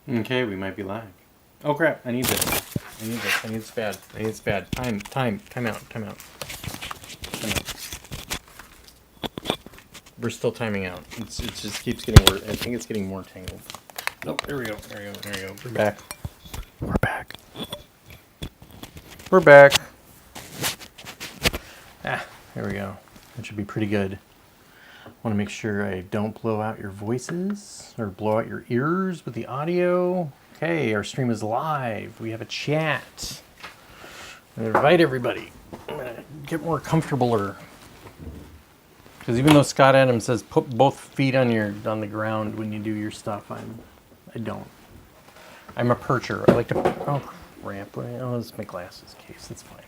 Okay, we might be live. Oh crap, I need this. I need this bad. Time out. Time out. We're still timing out. It just keeps getting worse. I think it's getting more tangled. Nope, there we go. We're back. We're back. There we go. That should be pretty good. I want to make sure I don't blow out your voices or blow out your ears with the audio. Okay, our stream is live. We have a chat. I'm going to invite everybody. I'm going to get more comfortable. Because even though Scott Adams says put both feet on the ground when you do your stuff, I don't. I'm a percher. I like to. Oh crap! Oh, it's my glasses case. That's fine.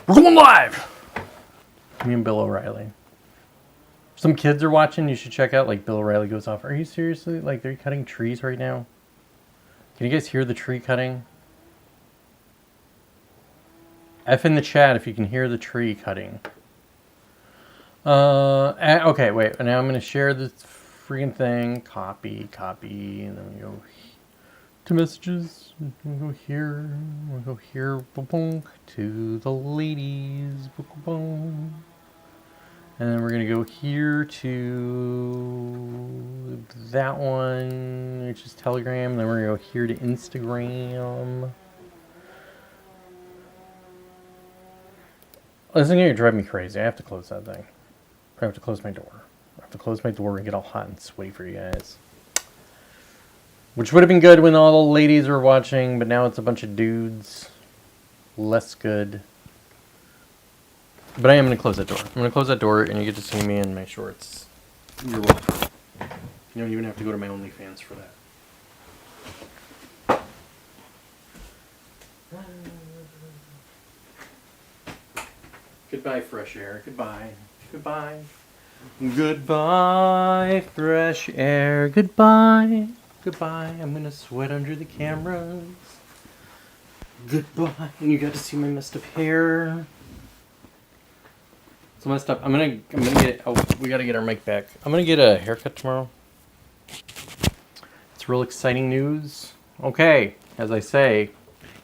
We're going live. Me and Bill O'Reilly. Some kids are watching. You should check out. Like Bill O'Reilly goes off. Are you seriously? Like they're cutting trees right now? Can you guys hear the tree cutting? F in the chat if you can hear the tree cutting. Okay, wait. Now I'm going to share this freaking thing. Copy. And then we go to messages. We'll go here. To the ladies. And then we're going to go here to that one, which is Telegram. And then we're going to go here to Instagram. This is going to drive me crazy. I have to close that thing. I have to close my door. And get all hot and sweaty for you guys. Which would have been good when all the ladies were watching, but now it's a bunch of dudes. Less good. But I am going to close that door. I'm going to close that door, and you get to see me and make sure it's... You're welcome. You don't even have to go to my OnlyFans for that. Goodbye, fresh air. Goodbye, fresh air. Goodbye. I'm going to sweat under the cameras. Goodbye. And you got to see my messed up hair. So messed up. I'm gonna get. Oh, we gotta get our mic back. I'm gonna get a haircut tomorrow. It's real exciting news. Okay, as I say, you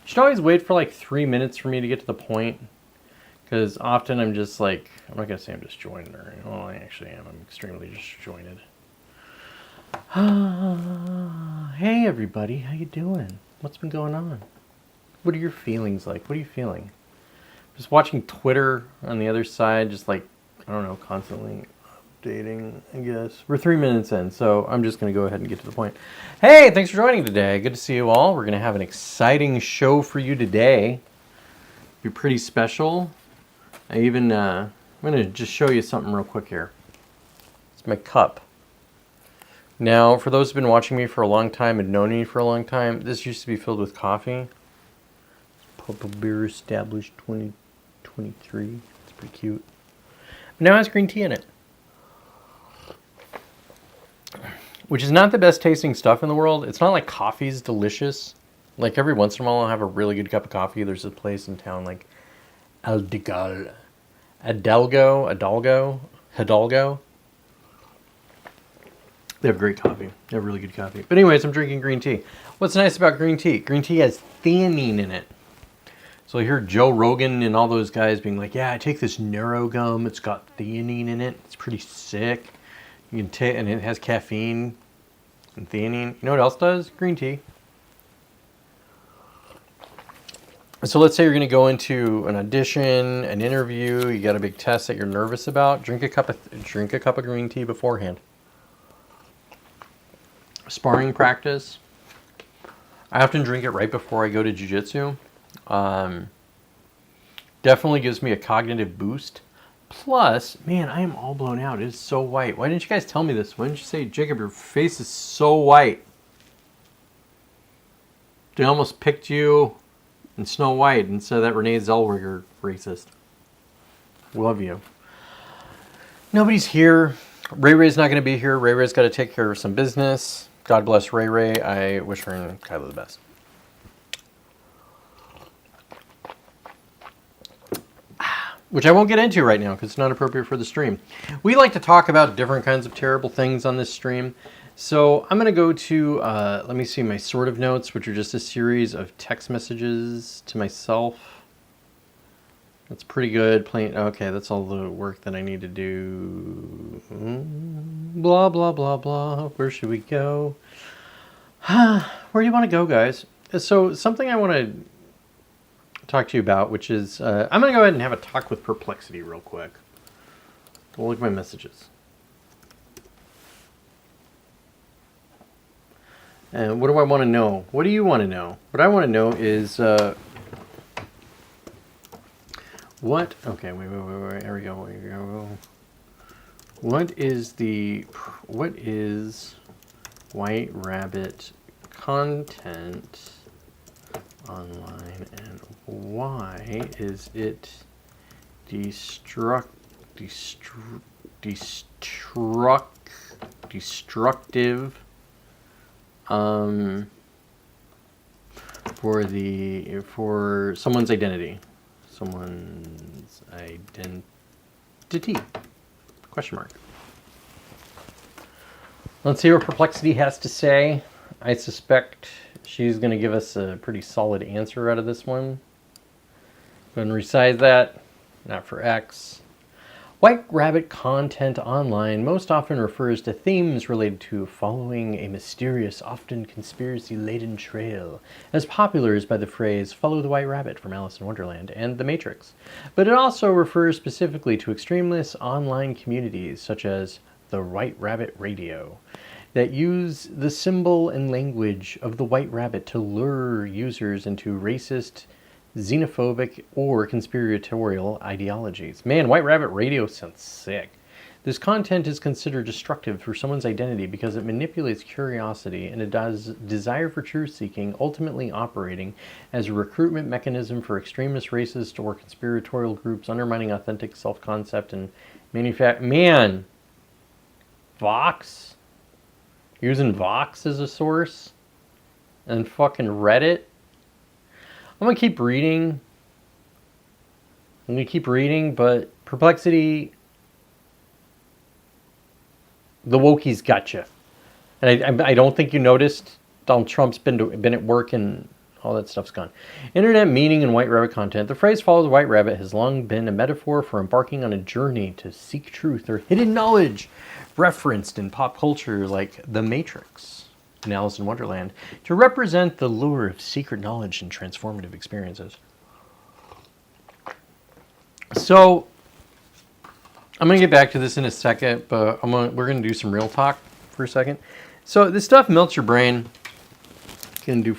should always wait for like 3 minutes for me to get to the point, because often I'm just like, I'm not gonna say I'm disjointed or anything. Well, I actually am. I'm extremely disjointed. Hey everybody, how you doing? What's been going on? What are your feelings like? What are you feeling? Just watching Twitter on the other side, just like, I don't know, constantly updating, I guess. We're 3 minutes in, so I'm just going to go ahead and get to the point. Hey, thanks for joining today. Good to see you all. We're going to have an exciting show for you today. Be pretty special. I'm going to just show you something real quick here. It's my cup. Now, for those who've been watching me for a long time and known me for a long time, this used to be filled with coffee. Purple Beer Established 2023. It's pretty cute. But now it has green tea in it. Which is not the best tasting stuff in the world. It's not like coffee's delicious. Like every once in a while I'll have a really good cup of coffee. There's a place in town like Hidalgo. They have great coffee. They have really good coffee. But anyways, I'm drinking green tea. What's nice about green tea? Green tea has theanine in it. So I hear Joe Rogan and all those guys being like, yeah, I take this NeuroGum. It's got theanine in it. It's pretty sick. You can take, and it has caffeine and theanine. You know what else does? Green tea. So let's say you're going to go into an audition, an interview. You got a big test that you're nervous about. Drink a cup of green tea beforehand. Sparring practice. I often drink it right before I go to jiu-jitsu. Definitely gives me a cognitive boost. Plus, man, I am all blown out. It is so white. Why didn't you guys tell me this? Why didn't you say, Jacob, your face is so white? They almost picked you in Snow White and said that Renee Zellweger racist. Love you. Nobody's here. Ray Ray's not going to be here. Ray Ray's got to take care of some business. God bless Ray Ray. I wish her and Kyla the best. Which I won't get into right now because it's not appropriate for the stream. We like to talk about different kinds of terrible things on this stream. So I'm going to go to, let me see, my sort of notes, which are just a series of text messages to myself. That's pretty good. Plain, okay, that's all the work that I need to do. Blah, blah, blah, blah. Where should we go? Where do you want to go, guys? So something I want to talk to you about, which is, I'm going to go ahead and have a talk with Perplexity real quick. We'll look at my messages. And what do I want to know? What do you want to know? What I want to know is, what, okay, wait, there we go. What is White Rabbit content online, and why is it destructive for someone's identity? Someone's identity? Question mark. Let's see what Perplexity has to say. I suspect she's going to give us a pretty solid answer out of this one. Go ahead and resize that. Not for X. White Rabbit content online most often refers to themes related to following a mysterious, often conspiracy-laden trail, as popular as by the phrase "Follow the White Rabbit" from Alice in Wonderland and The Matrix. But it also refers specifically to extremist online communities, such as the White Rabbit Radio, that use the symbol and language of the White Rabbit to lure users into racist, xenophobic, or conspiratorial ideologies. Man, White Rabbit Radio sounds sick. This content is considered destructive for someone's identity because it manipulates curiosity and a desire for truth-seeking, ultimately operating as a recruitment mechanism for extremist, racist, or conspiratorial groups, undermining authentic self-concept and Man! Vox? Using Vox as a source? And fucking Reddit? I'm going to keep reading. But Perplexity, the wokies got you. And I don't think you noticed Donald Trump's been at work and all that stuff's gone. Internet meaning and White Rabbit content. The phrase "follow the White Rabbit" has long been a metaphor for embarking on a journey to seek truth or hidden knowledge, referenced in pop culture like The Matrix and Alice in Wonderland, to represent the lure of secret knowledge and transformative experiences. So, I'm going to get back to this in a second, but we're going to do some real talk for a second. So, this stuff melts your brain. Can do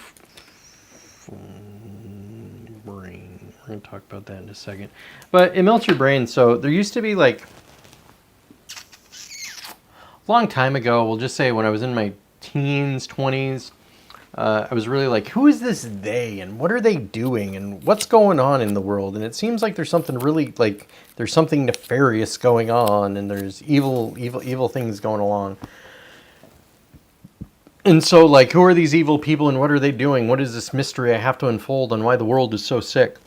brain. We're going to talk about that in a second. But it melts your brain. So, there used to be like a long time ago, we'll just say when I was in my teens, 20s, I was really like, who is this they, and what are they doing, and what's going on in the world? And it seems like there's something really, like, there's something nefarious going on, and there's evil things going along. And so, like, who are these evil people, and what are they doing? What is this mystery I have to unfold on why the world is so sick?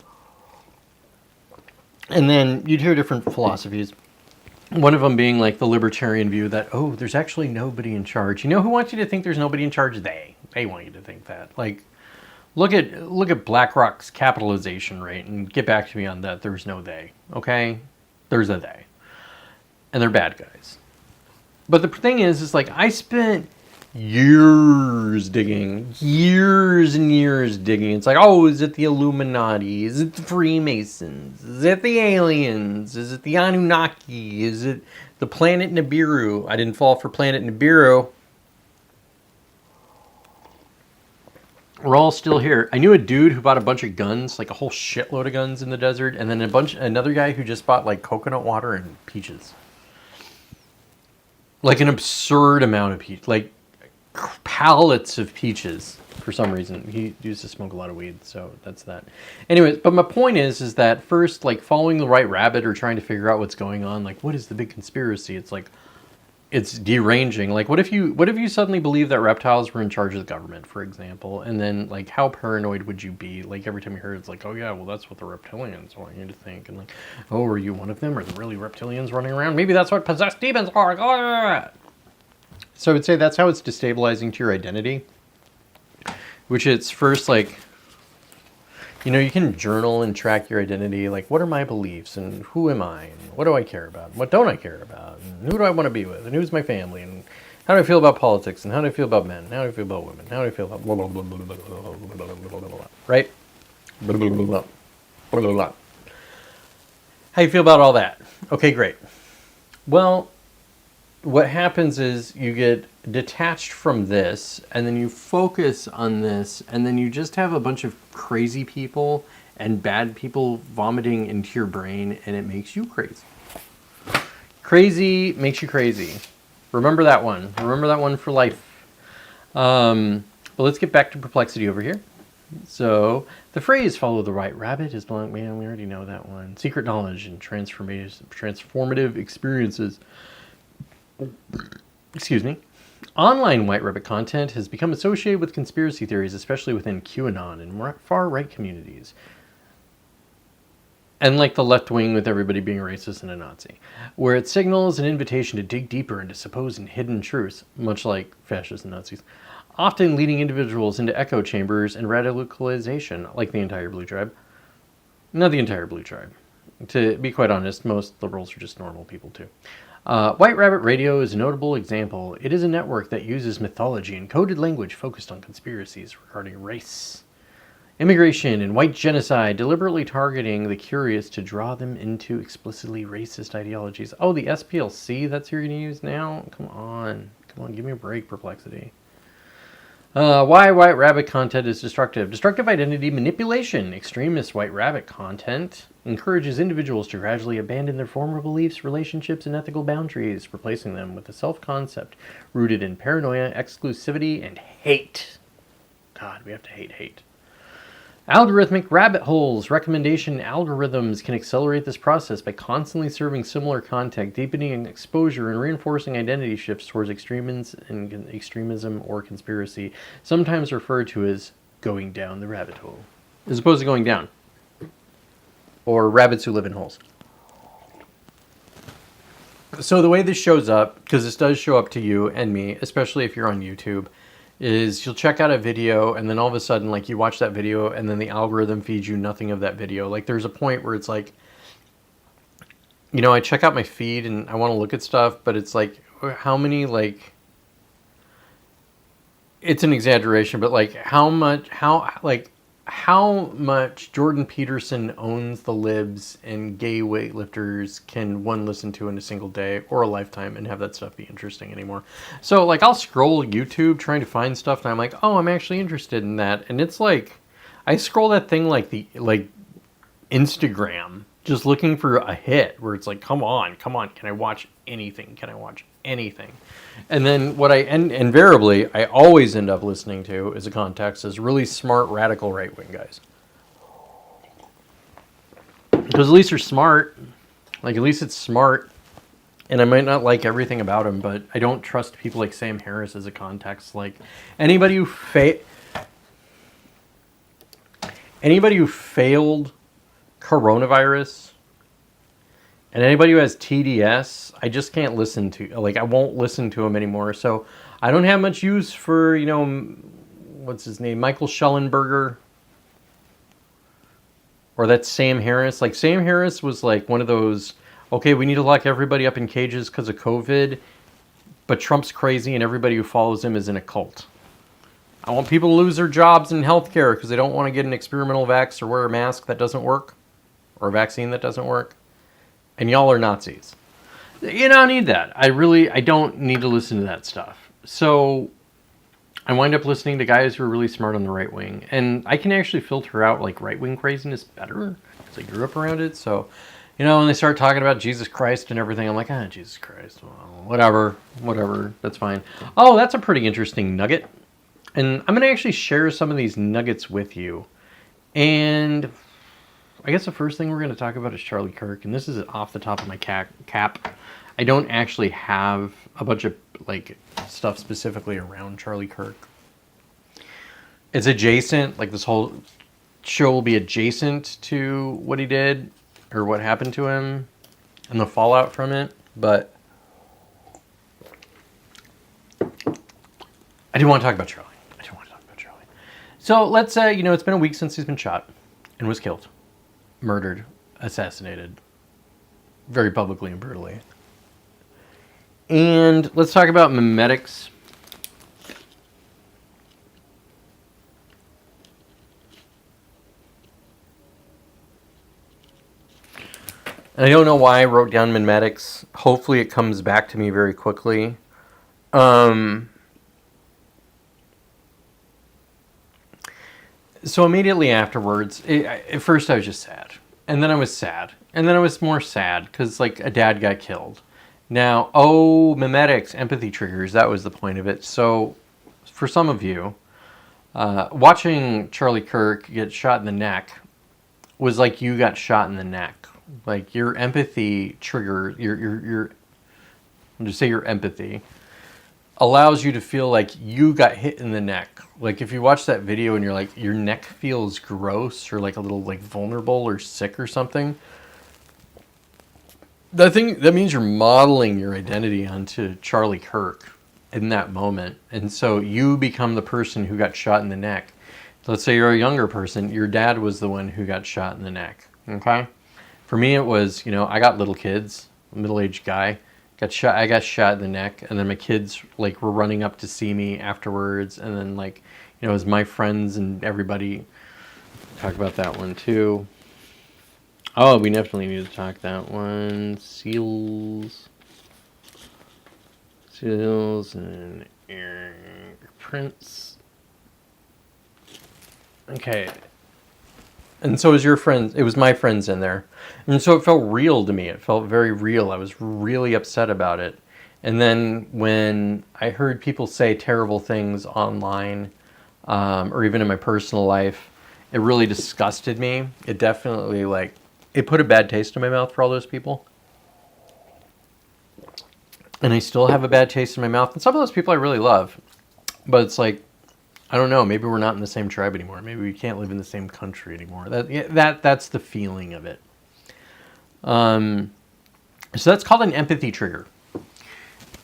And then you'd hear different philosophies. One of them being like the libertarian view that, oh, there's actually nobody in charge. You know who wants you to think there's nobody in charge? They want you to think that. Like, look at BlackRock's capitalization rate and get back to me on that. There's no they, okay? There's a they. And they're bad guys. But the thing is like, I spent years digging. It's like, oh, is it the Illuminati? Is it the Freemasons? Is it the aliens? Is it the Anunnaki? Is it the planet Nibiru? I didn't fall for planet Nibiru. We're all still here. I knew a dude who bought a bunch of guns, like a whole shitload of guns in the desert, and then another guy who just bought like coconut water and peaches. Like an absurd amount of peaches. Like pallets of peaches for some reason. He used to smoke a lot of weed, so that's that. Anyways, but my point is that first, like, following the White Rabbit or trying to figure out what's going on, like, what is the big conspiracy? It's like, it's deranging. Like, what if you suddenly believe that reptiles were in charge of the government, for example, and then, like, how paranoid would you be? Like, every time you heard it's like, oh yeah, well, that's what the reptilians want you to think, and like, oh, are you one of them? Are there really reptilians running around? Maybe that's what possessed demons are. So I would say that's how it's destabilizing to your identity, which it's first like, you know, you can journal and track your identity. Like, what are my beliefs and who am I and what do I care about and what don't I care about and who do I want to be with and who's my family and how do I feel about politics and how do I feel about men? How do I feel about women? How do I feel about blah, blah, blah, blah, blah, blah, blah, blah, blah, blah, right? Blah, blah, blah, blah, blah, blah, blah. How you feel about all that? Okay, great. Well, what happens is you get detached from this and then you focus on this and then you just have a bunch of crazy people and bad people vomiting into your brain and it makes you crazy. Crazy makes you crazy. Remember that one. Remember that one for life. But let's get back to perplexity over here. So the phrase "follow the white rabbit" is blank. Man, we already know that one. Secret knowledge and transformative experiences. Excuse me. Online white rabbit content has become associated with conspiracy theories, especially within QAnon and far-right communities. And like the left wing with everybody being racist and a Nazi, where it signals an invitation to dig deeper into supposed and hidden truths, much like fascists and Nazis, often leading individuals into echo chambers and radicalization, like the entire Blue Tribe. Not the entire Blue Tribe. To be quite honest, most liberals are just normal people too. White Rabbit Radio is a notable example. It is a network that uses mythology and coded language focused on conspiracies regarding race, immigration, and white genocide, deliberately targeting the curious to draw them into explicitly racist ideologies. Oh, the SPLC, that's who you're going to use now? Come on, give me a break, Perplexity. Why White Rabbit content is destructive. Destructive identity manipulation. Extremist White Rabbit content encourages individuals to gradually abandon their former beliefs, relationships, and ethical boundaries, replacing them with a self-concept rooted in paranoia, exclusivity, and hate. God, we have to hate. Algorithmic rabbit holes. Recommendation algorithms can accelerate this process by constantly serving similar content, deepening exposure, and reinforcing identity shifts towards extremism or conspiracy, sometimes referred to as going down the rabbit hole, as opposed to going down, or rabbits who live in holes. So the way this shows up, because this does show up to you and me, especially if you're on YouTube, is you'll check out a video and then all of a sudden, like, you watch that video and then the algorithm feeds you nothing of that video. Like, there's a point where it's like, you know, I check out my feed and I want to look at stuff, but it's like, how many, like, it's an exaggeration, but like how much Jordan Peterson owns the libs and gay weightlifters can one listen to in a single day or a lifetime and have that stuff be interesting anymore? So like I'll scroll YouTube trying to find stuff and I'm like, oh, I'm actually interested in that. And it's like, I scroll that thing like Instagram, just looking for a hit where it's like, come on, can I watch anything? And then what I invariably I always end up listening to as a context is really smart, radical right-wing guys. Because at least they're smart. Like, at least it's smart. And I might not like everything about him, but I don't trust people like Sam Harris as a context. Like, anybody who failed coronavirus and anybody who has TDS, I just can't listen to. Like, I won't listen to him anymore. So I don't have much use for, you know, what's his name? Michael Schellenberger. Or that's Sam Harris. Like, Sam Harris was like one of those, okay, we need to lock everybody up in cages because of COVID, but Trump's crazy and everybody who follows him is in a cult. I want people to lose their jobs in healthcare because they don't want to get an experimental vax or wear a mask that doesn't work, or a vaccine that doesn't work. And y'all are Nazis. You don't need that. I don't need to listen to that stuff. So I wind up listening to guys who are really smart on the right wing. And I can actually filter out like right wing craziness better because I grew up around it. So, you know, when they start talking about Jesus Christ and everything, I'm like, Jesus Christ, well, whatever, that's fine. Oh, that's a pretty interesting nugget. And I'm going to actually share some of these nuggets with you. And I guess the first thing we're going to talk about is Charlie Kirk, and this is off the top of my cap. I don't actually have a bunch of like stuff specifically around Charlie Kirk. It's adjacent, like this whole show will be adjacent to what he did or what happened to him and the fallout from it, but I do want to talk about Charlie. So let's say, it's been a week since he's been shot and was killed, murdered, assassinated, very publicly and brutally. And let's talk about memetics. And I don't know why I wrote down memetics. Hopefully it comes back to me very quickly. So immediately afterwards, at first I was just sad. And then I was sad. And then I was more sad because, like, a dad got killed. Now, memetics, empathy triggers, that was the point of it. So, for some of you, watching Charlie Kirk get shot in the neck was like you got shot in the neck. Like, your empathy trigger, I'll just say your empathy, allows you to feel like you got hit in the neck. Like, if you watch that video and you're like, your neck feels gross or like a little like vulnerable or sick or something, that means you're modeling your identity onto Charlie Kirk in that moment. And so you become the person who got shot in the neck. Let's say you're a younger person, your dad was the one who got shot in the neck. Okay? For me, it was, I got little kids, a middle-aged guy. I got shot in the neck, and then my kids like were running up to see me afterwards, and then like, it was my friends and everybody. Talk about that one too. Oh, we definitely need to talk that one. Seals and prints. Okay. And so it was your friends. It was my friends in there. And so it felt real to me. It felt very real. I was really upset about it. And then when I heard people say terrible things online, or even in my personal life, it really disgusted me. It definitely, it put a bad taste in my mouth for all those people. And I still have a bad taste in my mouth. And some of those people I really love. But it's like, I don't know, maybe we're not in the same tribe anymore. Maybe we can't live in the same country anymore. That's the feeling of it. So that's called an empathy trigger.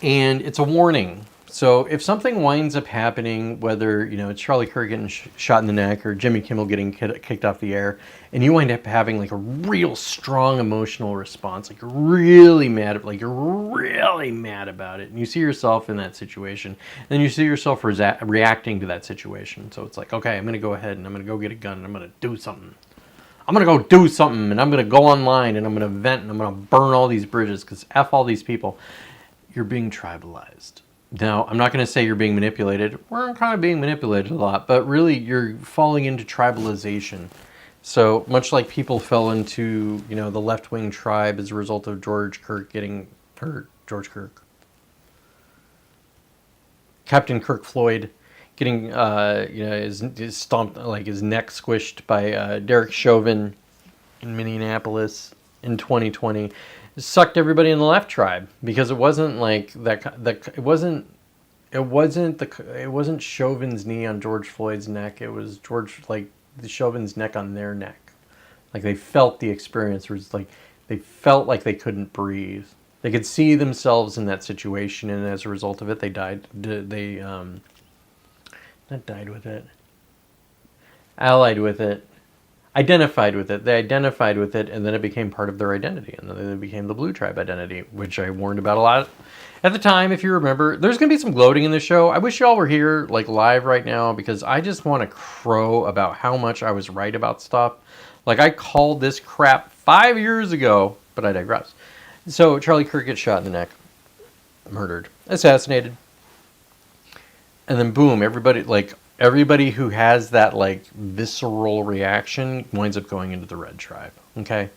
And it's a warning. So if something winds up happening, whether, it's Charlie Kirk getting shot in the neck or Jimmy Kimmel getting kicked off the air, and you wind up having like a real strong emotional response, like you're really mad about it, and you see yourself in that situation, and then you see yourself reacting to that situation. So it's like, okay, I'm going to go ahead and I'm going to go get a gun and I'm going to do something. I'm going to go do something, and I'm going to go online and I'm going to vent and I'm going to burn all these bridges because F all these people. You're being tribalized. Now, I'm not going to say you're being manipulated. We're kind of being manipulated a lot, but really you're falling into tribalization. So much like people fell into, the left-wing tribe as a result of Captain Kirk Floyd getting, his stomped, like his neck squished by Derek Chauvin in Minneapolis in 2020. Sucked everybody in the left tribe because it wasn't like that. It wasn't Chauvin's knee on George Floyd's neck. It was the Chauvin's neck on their neck. Like they felt the experience. It was like they felt like they couldn't breathe. They could see themselves in that situation, and as a result of it, they died. They not died with it. Allied with it. Identified with it. They identified with it, and then it became part of their identity, and then it became the Blue Tribe identity, which I warned about a lot at the time. If you remember, there's going to be some gloating in this show. I wish y'all were here, live right now, because I just want to crow about how much I was right about stuff. I called this crap 5 years ago, but I digress. So Charlie Kirk gets shot in the neck, murdered, assassinated, and then boom, everybody who has that visceral reaction winds up going into the red tribe. Okay.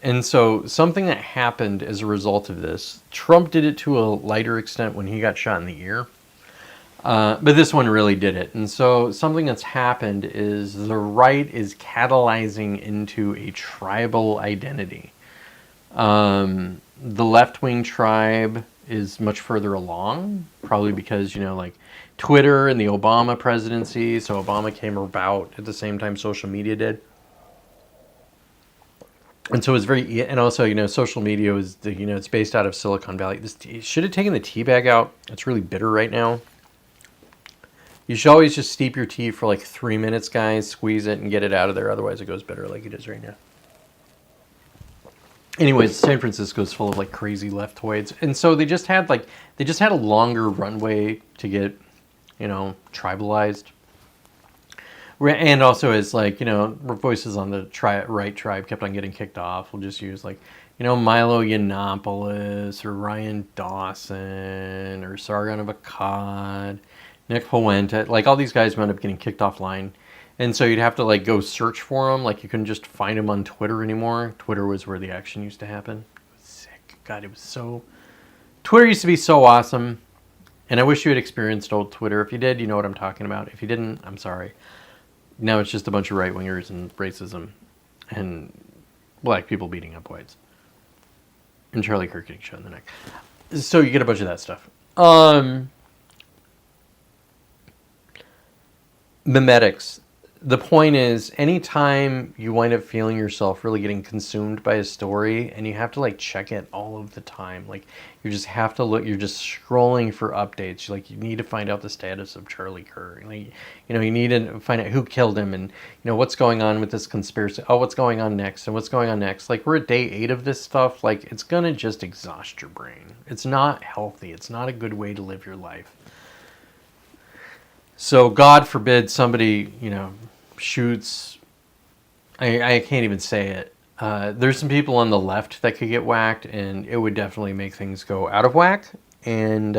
And so something that happened as a result of this, Trump did it to a lighter extent when he got shot in the ear. But this one really did it. And so something that's happened is the right is catalyzing into a tribal identity. The left-wing tribe is much further along, probably because, Twitter and the Obama presidency. So Obama came about at the same time social media did. And so it's and also, social media is, it's based out of Silicon Valley. Should have taken the tea bag out. It's really bitter right now. You should always just steep your tea for like 3 minutes, guys. Squeeze it and get it out of there. Otherwise, it goes bitter like it is right now. Anyways, San Francisco is full of like crazy leftoids, and so they just had a longer runway to get, tribalized. And also, as like, voices on the right tribe kept on getting kicked off. We'll just use like, Milo Yiannopoulos or Ryan Dawson or Sargon of Akkad, Nick Fuente. Like all these guys wound up getting kicked offline. And so you'd have to like go search for them. Like you couldn't just find them on Twitter anymore. Twitter was where the action used to happen. It was sick. God, it was so... Twitter used to be so awesome. And I wish you had experienced old Twitter. If you did, you know what I'm talking about. If you didn't, I'm sorry. Now it's just a bunch of right-wingers and racism and black people beating up whites. And Charlie Kirk getting shot in the neck. So you get a bunch of that stuff. Memetics. The point is, anytime you wind up feeling yourself really getting consumed by a story, and you have to like check it all of the time, like you just have to look, you're just scrolling for updates. Like you need to find out the status of Charlie Kirk. Like, you need to find out who killed him, and what's going on with this conspiracy. Oh, what's going on next, and what's going on next. Like we're at day 8 of this stuff. Like it's gonna just exhaust your brain. It's not healthy. It's not a good way to live your life. So God forbid somebody, shoots, I can't even say it. There's some people on the left that could get whacked, and it would definitely make things go out of whack. And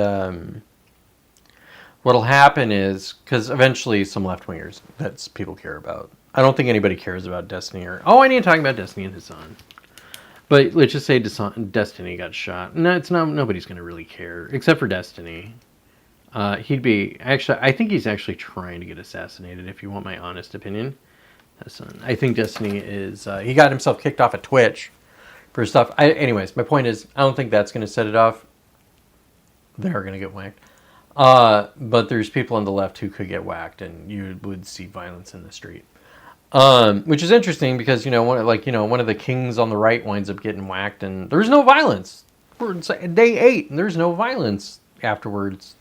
what'll happen is, because eventually some left-wingers, that's people care about. I don't think anybody cares about Destiny or, I need to talk about Destiny and Hassan. But let's just say Destiny got shot. No, it's not, nobody's going to really care, except for Destiny. I think he's actually trying to get assassinated, if you want my honest opinion. I think Destiny is, he got himself kicked off of Twitch for stuff. Anyways, my point is, I don't think that's going to set it off. They're going to get whacked. But there's people on the left who could get whacked, and you would see violence in the street. Which is interesting because, one of the kings on the right winds up getting whacked, and there's no violence. We're day 8, and there's no violence afterwards.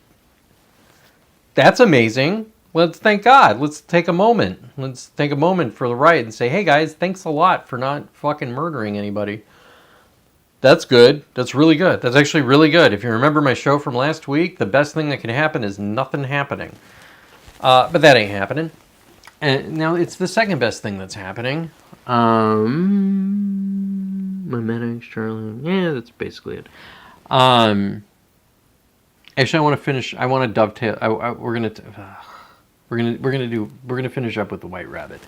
That's amazing. Let's thank God. Let's take a moment. Let's take a moment for the right and say, hey guys, thanks a lot for not fucking murdering anybody. That's good. That's really good. That's actually really good. If you remember my show from last week, the best thing that can happen is nothing happening. But that ain't happening. And now it's the second best thing that's happening. Memetics, Charlie. Yeah, that's basically it. Actually, I want to finish. I want to dovetail. We're gonna finish up with the White Rabbit.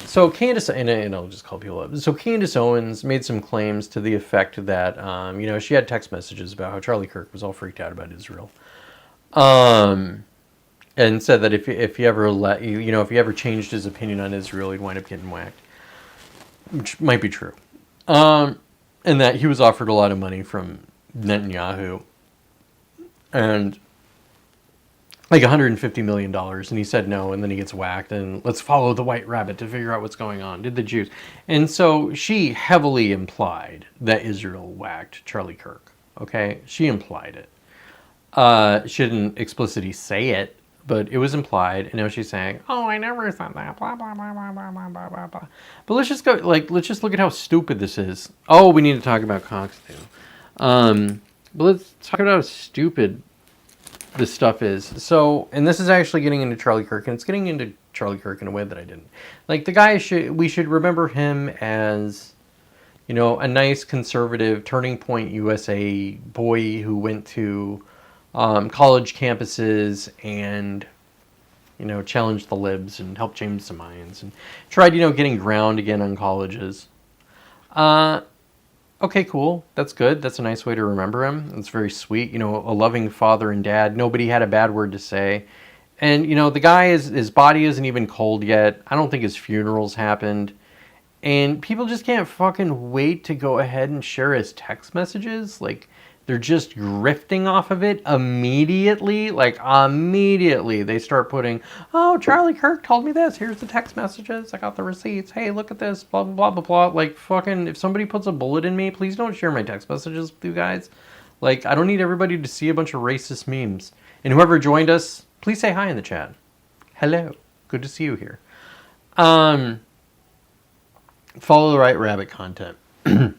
So Candace, and I'll just call people up. So Candace Owens made some claims to the effect that she had text messages about how Charlie Kirk was all freaked out about Israel, and said that if he ever changed his opinion on Israel, he'd wind up getting whacked, which might be true, and that he was offered a lot of money from Netanyahu. And like $150 million, and he said no, and then he gets whacked, and let's follow the White Rabbit to figure out what's going on. Did the Jews? And so she heavily implied that Israel whacked Charlie Kirk. Okay, she implied it. She didn't explicitly say it, but it was implied, and now she's saying, "Oh, I never said that." Blah blah blah blah blah blah blah blah blah. But let's just look at how stupid this is. Oh, we need to talk about Cox too. But let's talk about how stupid this stuff is. So, and this is actually getting into Charlie Kirk, and it's getting into Charlie Kirk in a way that I didn't. Like, the guy, we should remember him as, a nice conservative Turning Point USA boy who went to college campuses and, challenged the libs and helped change some minds and tried, getting ground again on colleges. Okay, cool. That's good. That's a nice way to remember him. It's very sweet. A loving father and dad. Nobody had a bad word to say. And, the guy, his body isn't even cold yet. I don't think his funeral's happened. And people just can't fucking wait to go ahead and share his text messages. Like, they're just grifting off of it immediately. Like, immediately they start putting, oh, Charlie Kirk told me this. Here's the text messages. I got the receipts. Hey, look at this. Blah, blah, blah, blah, blah. Like, fucking, if somebody puts a bullet in me, please don't share my text messages with you guys. Like, I don't need everybody to see a bunch of racist memes. And whoever joined us, please say hi in the chat. Hello. Good to see you here. Follow the right rabbit content. The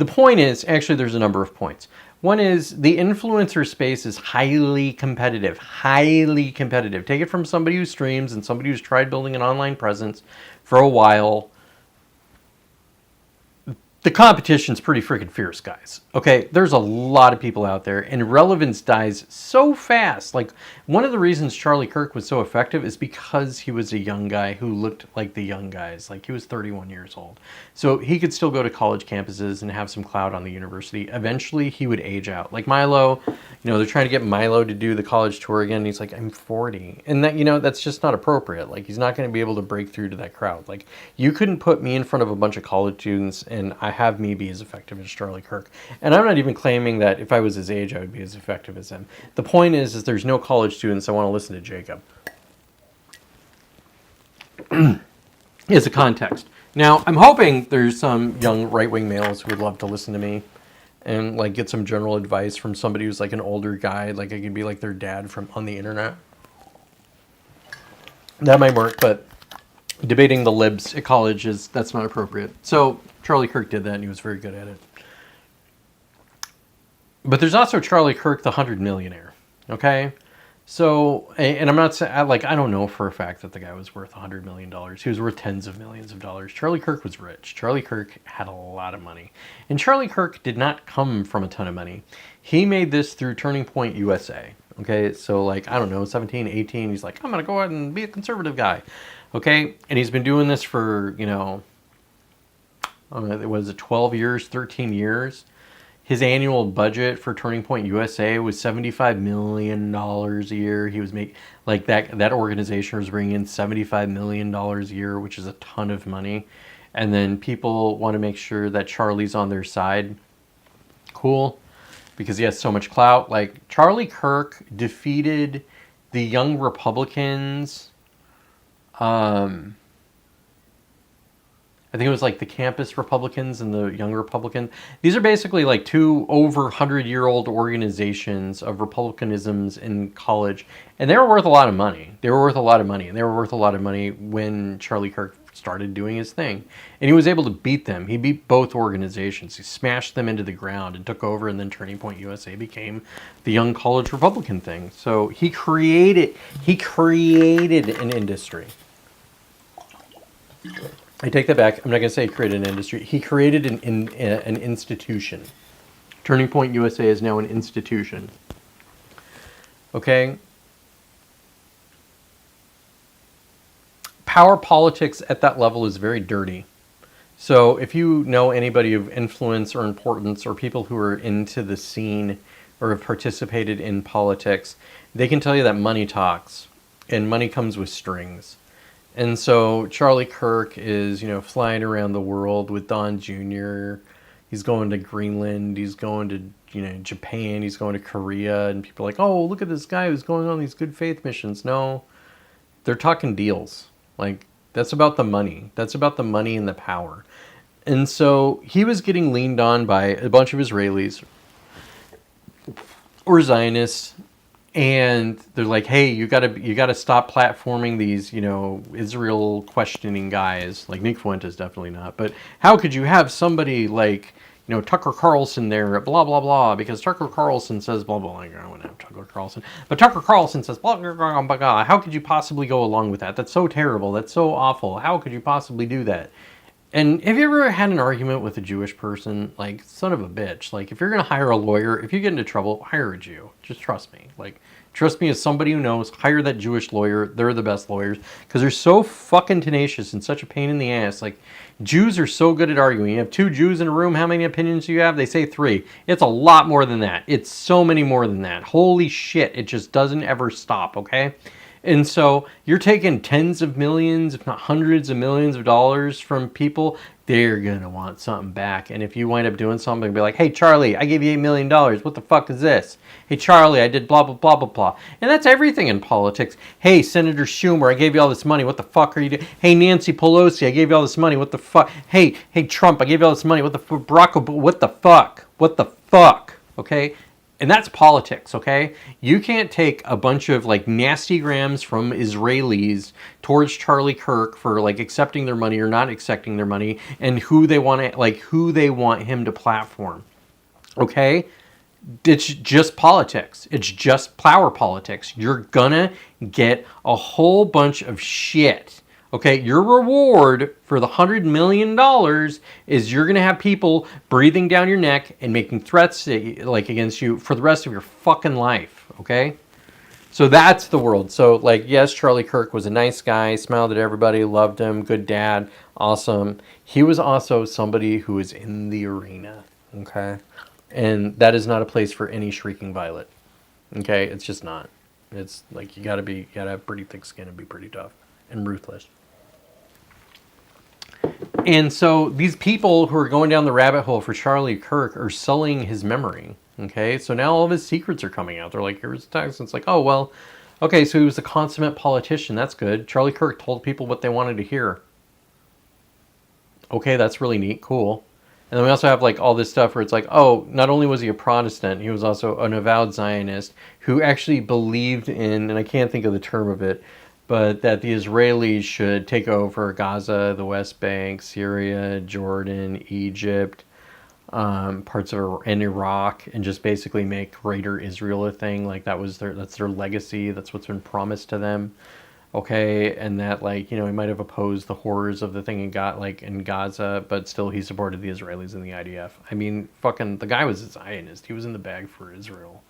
point is, actually, there's a number of points. One is the influencer space is highly competitive. Highly competitive. Take it from somebody who streams and somebody who's tried building an online presence for a while. The competition's pretty freaking fierce, guys. Okay, there's a lot of people out there, and relevance dies so fast. Like, one of the reasons Charlie Kirk was so effective is because he was a young guy who looked like the young guys. Like, he was 31 years old. So he could still go to college campuses and have some clout on the university. Eventually, he would age out. Like Milo, they're trying to get Milo to do the college tour again. And he's like, I'm 40. And that, that's just not appropriate. Like, he's not going to be able to break through to that crowd. Like, you couldn't put me in front of a bunch of college students and I have me be as effective as Charlie Kirk. And I'm not even claiming that if I was his age, I would be as effective as him. The point is there's no college students that want to listen to Jacob. It's a context. Now, I'm hoping there's some young right-wing males who would love to listen to me and like get some general advice from somebody who's like an older guy. Like I could be like their dad from on the internet. That might work, but debating the libs at college that's not appropriate. So Charlie Kirk did that and he was very good at it. But there's also Charlie Kirk, the 100 millionaire. Okay? So, and I'm not saying, I don't know for a fact that the guy was worth $100 million. He was worth tens of millions of dollars. Charlie Kirk was rich. Charlie Kirk had a lot of money. And Charlie Kirk did not come from a ton of money. He made this through Turning Point USA. Okay? So, 17, 18, he's like, I'm going to go out and be a conservative guy. Okay? And he's been doing this for, was it 12 years, 13 years? His annual budget for Turning Point USA was $75 million a year. He was that organization was bringing in $75 million a year, which is a ton of money. And then people want to make sure that Charlie's on their side. Cool. Because he has so much clout. Like, Charlie Kirk defeated the young Republicans. I think it was like the campus Republicans and the young Republicans. These are basically like two over 100-year-old organizations of Republicanisms in college. And they were worth a lot of money. And they were worth a lot of money when Charlie Kirk started doing his thing. And he was able to beat them. He beat both organizations. He smashed them into the ground and took over, and then Turning Point USA became the young college Republican thing. So he created an industry. I take that back. I'm not going to say he created an industry. He created an institution. Turning Point USA is now an institution. Okay? Power politics at that level is very dirty. So if you know anybody of influence or importance or people who are into the scene or have participated in politics, they can tell you that money talks. And money comes with strings. And so Charlie Kirk is, flying around the world with Don Jr. He's going to Greenland. He's going to, Japan. He's going to Korea. And people are like, oh, look at this guy who's going on these good faith missions. No, they're talking deals. Like, that's about the money. That's about the money and the power. And so he was getting leaned on by a bunch of Israelis or Zionists. And they're like, hey, you gotta stop platforming these, Israel questioning guys. Like Nick Fuentes, definitely not. But how could you have somebody like, Tucker Carlson there, blah, blah, blah, because Tucker Carlson says blah, blah, blah. I don't want to have Tucker Carlson. But Tucker Carlson says blah, blah, blah, blah, blah. How could you possibly go along with that? That's so terrible. That's so awful. How could you possibly do that? And have you ever had an argument with a Jewish person? Like, son of a bitch. Like, if you're going to hire a lawyer, if you get into trouble, hire a Jew. Just trust me. Like, trust me as somebody who knows, hire that Jewish lawyer. They're the best lawyers. Because they're so fucking tenacious and such a pain in the ass. Like, Jews are so good at arguing. You have two Jews in a room, how many opinions do you have? They say 3. It's a lot more than that. It's so many more than that. Holy shit, it just doesn't ever stop, okay? And so you're taking tens of millions, if not hundreds of millions of dollars from people. They're going to want something back. And if you wind up doing something, be like, hey, Charlie, I gave you $8 million. What the fuck is this? Hey, Charlie, I did blah, blah, blah, blah, blah. And that's everything in politics. Hey, Senator Schumer, I gave you all this money. What the fuck are you doing? Hey, Nancy Pelosi, I gave you all this money. What the fuck? Hey, Trump, I gave you all this money. What the fuck? Barack Obama, what the fuck? What the fuck? Okay? And that's politics, okay? You can't take a bunch of like nasty grams from Israelis towards Charlie Kirk for like accepting their money or not accepting their money and who they want to like who they want him to platform. Okay? It's just politics. It's just power politics. You're gonna get a whole bunch of shit. Okay, your reward for the $100 million is you're gonna have people breathing down your neck and making threats like against you for the rest of your fucking life. Okay, so that's the world. So like, yes, Charlie Kirk was a nice guy, smiled at everybody, loved him, good dad, awesome. He was also somebody who was in the arena. Okay, and that is not a place for any shrieking violet. Okay, it's just not. It's like you gotta have pretty thick skin and be pretty tough and ruthless. And so these people who are going down the rabbit hole for Charlie Kirk are sullying his memory. Okay, so now all of his secrets are coming out. They're like, here's the text. And it's like, oh, well, okay, so he was a consummate politician. That's good. Charlie Kirk told people what they wanted to hear. Okay, that's really neat. Cool. And then we also have like all this stuff where it's like, oh, not only was he a Protestant, he was also an avowed Zionist who actually believed in, and I can't think of the term of it, but that the Israelis should take over Gaza, the West Bank, Syria, Jordan, Egypt, parts of and Iraq, and just basically make Greater Israel a thing. Like that's their legacy. That's what's been promised to them. Okay, and that like he might have opposed the horrors of the thing in Gaza, but still he supported the Israelis and the IDF. I mean, fucking the guy was a Zionist. He was in the bag for Israel.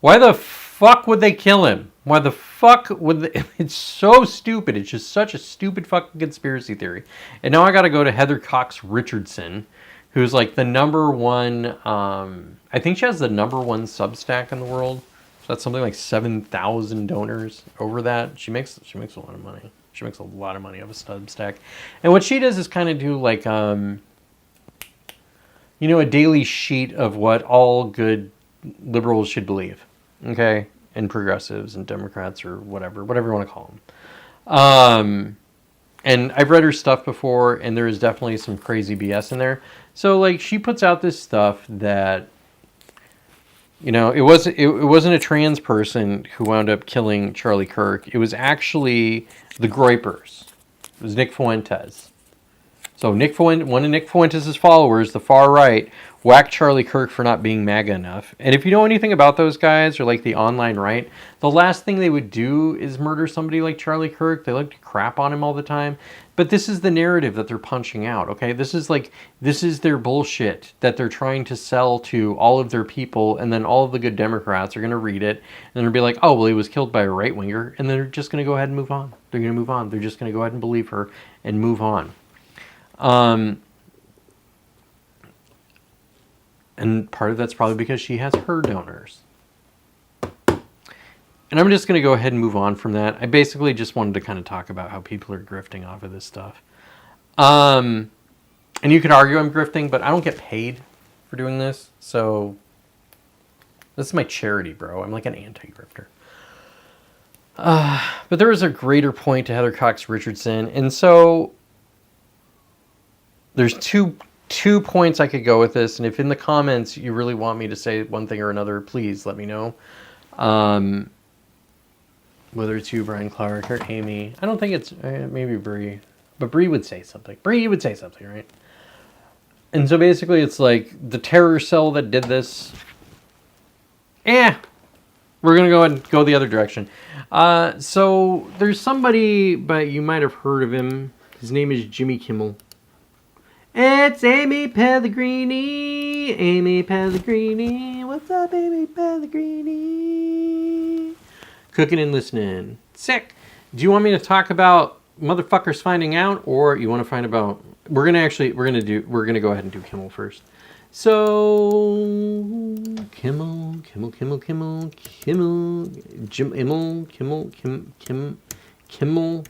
Why the fuck would they kill him? Why the fuck would they? It's so stupid. It's just such a stupid fucking conspiracy theory. And now I gotta go to Heather Cox Richardson, who's like the number one, I think she has the number one Substack in the world. So that's something like 7,000 donors over that. She makes a lot of money. She makes a lot of money off a Substack. And what she does is kind of do like, a daily sheet of what all good liberals should believe. Okay, and progressives and Democrats or whatever you want to call them. And I've read her stuff before, and there is definitely some crazy BS in there. So like she puts out this stuff that, it wasn't a trans person who wound up killing Charlie Kirk. It was actually the Groypers. It was Nick Fuentes. So one of Nick Fuentes' followers, the far right, whacked Charlie Kirk for not being MAGA enough. And if you know anything about those guys, or like the online right, the last thing they would do is murder somebody like Charlie Kirk. They like to crap on him all the time. But this is the narrative that they're punching out, okay? This is their bullshit that they're trying to sell to all of their people, and then all of the good Democrats are going to read it, and they'll be like, oh, well, he was killed by a right-winger, and they're just going to go ahead and move on. They're going to move on. They're just going to go ahead and believe her and move on. And part of that's probably because she has her donors. And I'm just going to go ahead and move on from that. I basically just wanted to kind of talk about how people are grifting off of this stuff. And you could argue I'm grifting, but I don't get paid for doing this. So this is my charity, bro. I'm like an anti-grifter. But there was a greater point to Heather Cox Richardson. And so there's two points I could go with this, and if in the comments you really want me to say one thing or another, please let me know. Whether it's you, Brian Clark, or Amy. I don't think it's maybe Bree, but Bree would say something. Bree would say something, right? And so basically it's like the terror cell that did this. We're going to go ahead and go the other direction. So there's somebody, but you might have heard of him. His name is Jimmy Kimmel. It's Amy Pellegrini. Amy Pellegrini. What's up, Amy Pellegrini? Cooking and listening. Sick. Do you want me to talk about motherfuckers finding out, or you want to find about? We're gonna go ahead and do Kimmel first. So Kimmel, Jim Immel, Kimmel.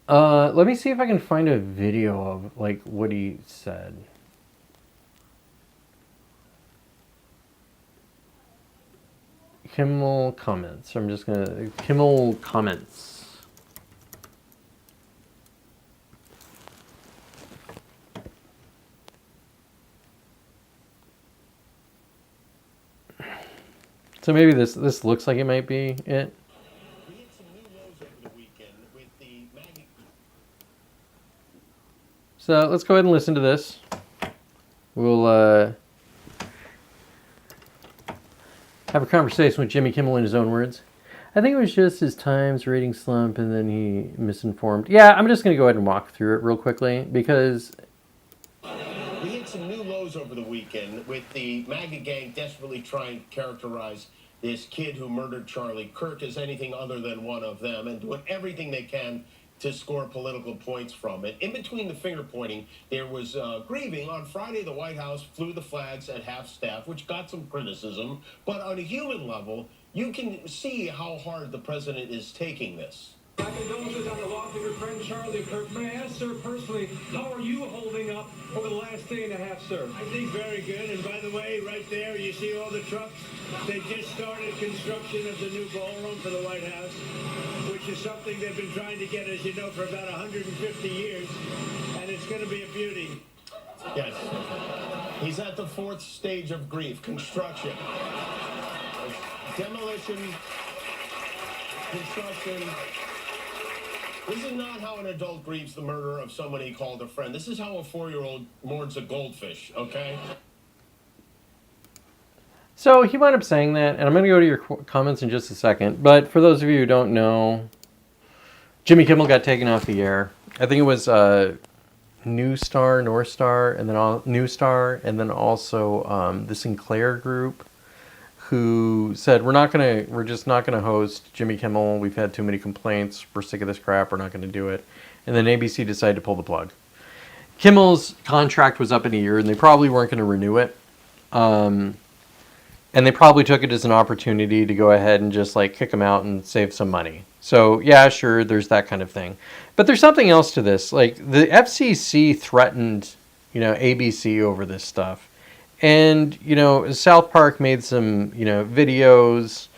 Let me see if I can find a video of like what he said. Kimmel comments. I'm just gonna Kimmel comments. So maybe this looks like it might be it. We hit some new lows over the weekend with the magnet. So let's go ahead and listen to this. We'll have a conversation with Jimmy Kimmel in his own words. I think it was just his Times rating slump and then he misinformed. Yeah, I'm just going to go ahead and walk through it real quickly because... We hit some new lows over the weekend with the MAGA gang desperately trying to characterize this kid who murdered Charlie Kirk as anything other than one of them and doing everything they can to score political points from it. In between the finger pointing, there was grieving. On Friday, the White House flew the flags at half staff, which got some criticism. But on a human level, you can see how hard the president is taking this. My condolences on the loss of your friend Charlie Kirk. May I ask, sir, personally, how are you holding up over the last day and a half, sir? I think very good. And by the way, right there, you see all the trucks? They just started construction of the new ballroom for the White House, which is something they've been trying to get, as you know, for about 150 years. And it's going to be a beauty. Yes. He's at the fourth stage of grief, construction. Demolition, construction. This is not how an adult grieves the murder of someone he called a friend. This is how a 4-year-old mourns a goldfish, okay? So he wound up saying that, and I'm going to go to your comments in just a second. But for those of you who don't know, Jimmy Kimmel got taken off the air. I think it was New Star, North Star, and then New Star, and then also the Sinclair Group, who said we're just not gonna host Jimmy Kimmel. We've had too many complaints. We're sick of this crap. We're not gonna do it. And then ABC decided to pull the plug. Kimmel's contract was up in a year, and they probably weren't gonna renew it. And they probably took it as an opportunity to go ahead and just like kick him out and save some money. So yeah, sure, there's that kind of thing. But there's something else to this. Like the FCC threatened, ABC over this stuff. And, South Park made some, videos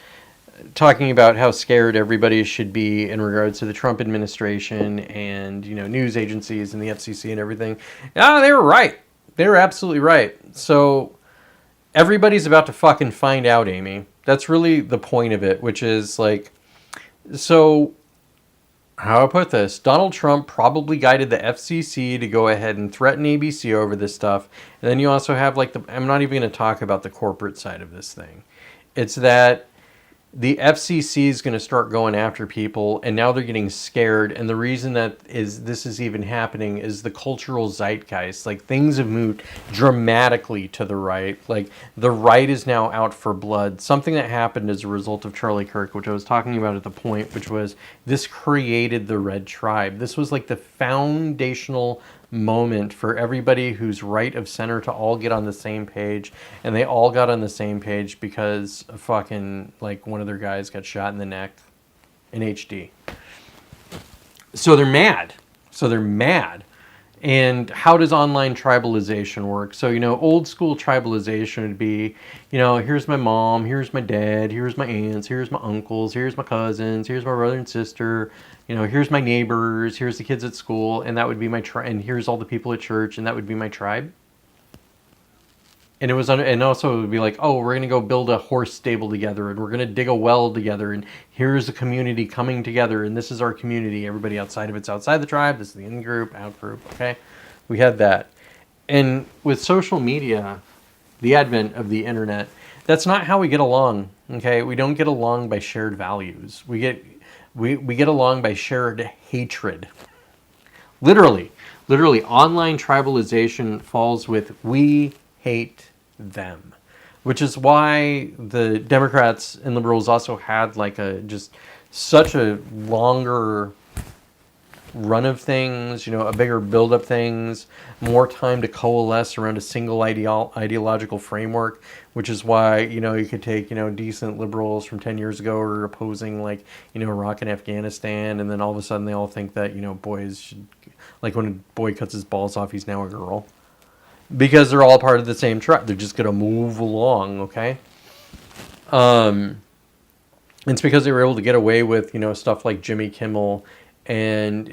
talking about how scared everybody should be in regards to the Trump administration and, news agencies and the FCC and everything. Ah, they were right. They were absolutely right. So everybody's about to fucking find out, Amy. That's really the point of it, which is like, so how do I put this? Donald Trump probably guided the FCC to go ahead and threaten ABC over this stuff. And then you also have I'm not even going to talk about the corporate side of this thing. It's that the FCC is going to start going after people, and now they're getting scared. And the reason that this is even happening is the cultural zeitgeist. Like, things have moved dramatically to the right. Like, the right is now out for blood. Something that happened as a result of Charlie Kirk, which I was talking about at the point, which was this created the Red Tribe. This was like the foundational moment for everybody who's right of center to all get on the same page. And they all got on the same page because fucking one of their guys got shot in the neck in HD. So they're mad. And how does online tribalization work? So, old school tribalization would be, here's my mom, here's my dad, here's my aunts, here's my uncles, here's my cousins, here's my brother and sister, here's my neighbors, here's the kids at school, and that would be my tribe, and here's all the people at church, and that would be my tribe. And and also it would be like, oh, we're going to go build a horse stable together, and we're going to dig a well together, and here's a community coming together, and this is our community. Everybody outside of it's outside the tribe. This is the in group, out group, okay? We had that. And with social media, the advent of the internet, that's not how we get along, okay? We don't get along by shared values. We get along by shared hatred. Literally, online tribalization falls with we hate them, which is why the Democrats and liberals also had just such a longer run of things, a bigger build of things, more time to coalesce around a single ideological framework, which is why, you could take, decent liberals from 10 years ago are opposing Iraq and Afghanistan, and then all of a sudden they all think that, boys should, when a boy cuts his balls off, he's now a girl. Because they're all part of the same tribe. They're just going to move along, okay? It's because they were able to get away with, stuff like Jimmy Kimmel and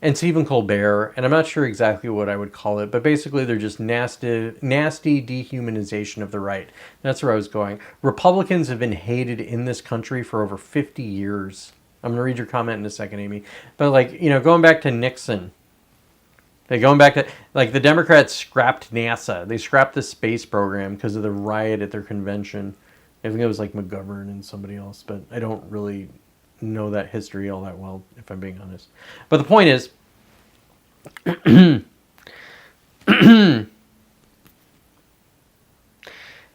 and Stephen Colbert, and I'm not sure exactly what I would call it, but basically they're just nasty dehumanization of the right. That's where I was going. Republicans have been hated in this country for over 50 years. I'm going to read your comment in a second, Amy. But, like, you know, going back to Nixon, going back to, like, the Democrats scrapped NASA. They scrapped the space program because of the riot at their convention. I think it was, like, McGovern and somebody else, but I don't really know that history all that well, if I'm being honest. But the point is,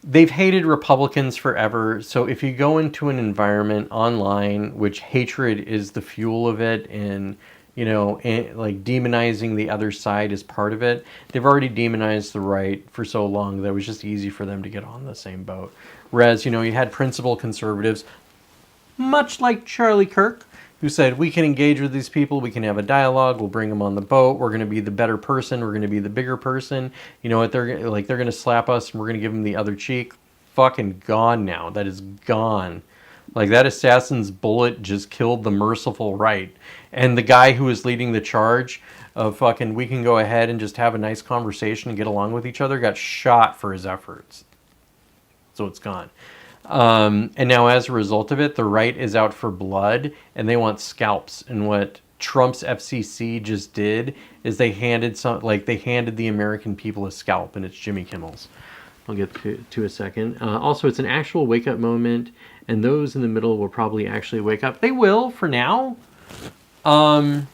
they've hated Republicans forever. So if you go into an environment online, which hatred is the fuel of it, and, you know, like demonizing the other side is part of it, they've already demonized the right for so long that it was just easy for them to get on the same boat. Whereas, you know, you had principled conservatives, much like Charlie Kirk, who said, we can engage with these people, we can have a dialogue, we'll bring them on the boat, we're going to be the better person, we're going to be the bigger person. You know what, they're going to slap us and we're going to give them the other cheek. Fucking gone now. That is gone. Like, that assassin's bullet just killed the merciful right. And the guy who was leading the charge of fucking, we can go ahead and just have a nice conversation and get along with each other, got shot for his efforts. So it's gone. And now as a result of it, the right is out for blood and they want scalps. And what Trump's FCC just did is they handed the American people a scalp, and it's Jimmy Kimmel's. I'll get to a second. Also, it's an actual wake-up moment, and those in the middle will probably actually wake up. They will for now. Unless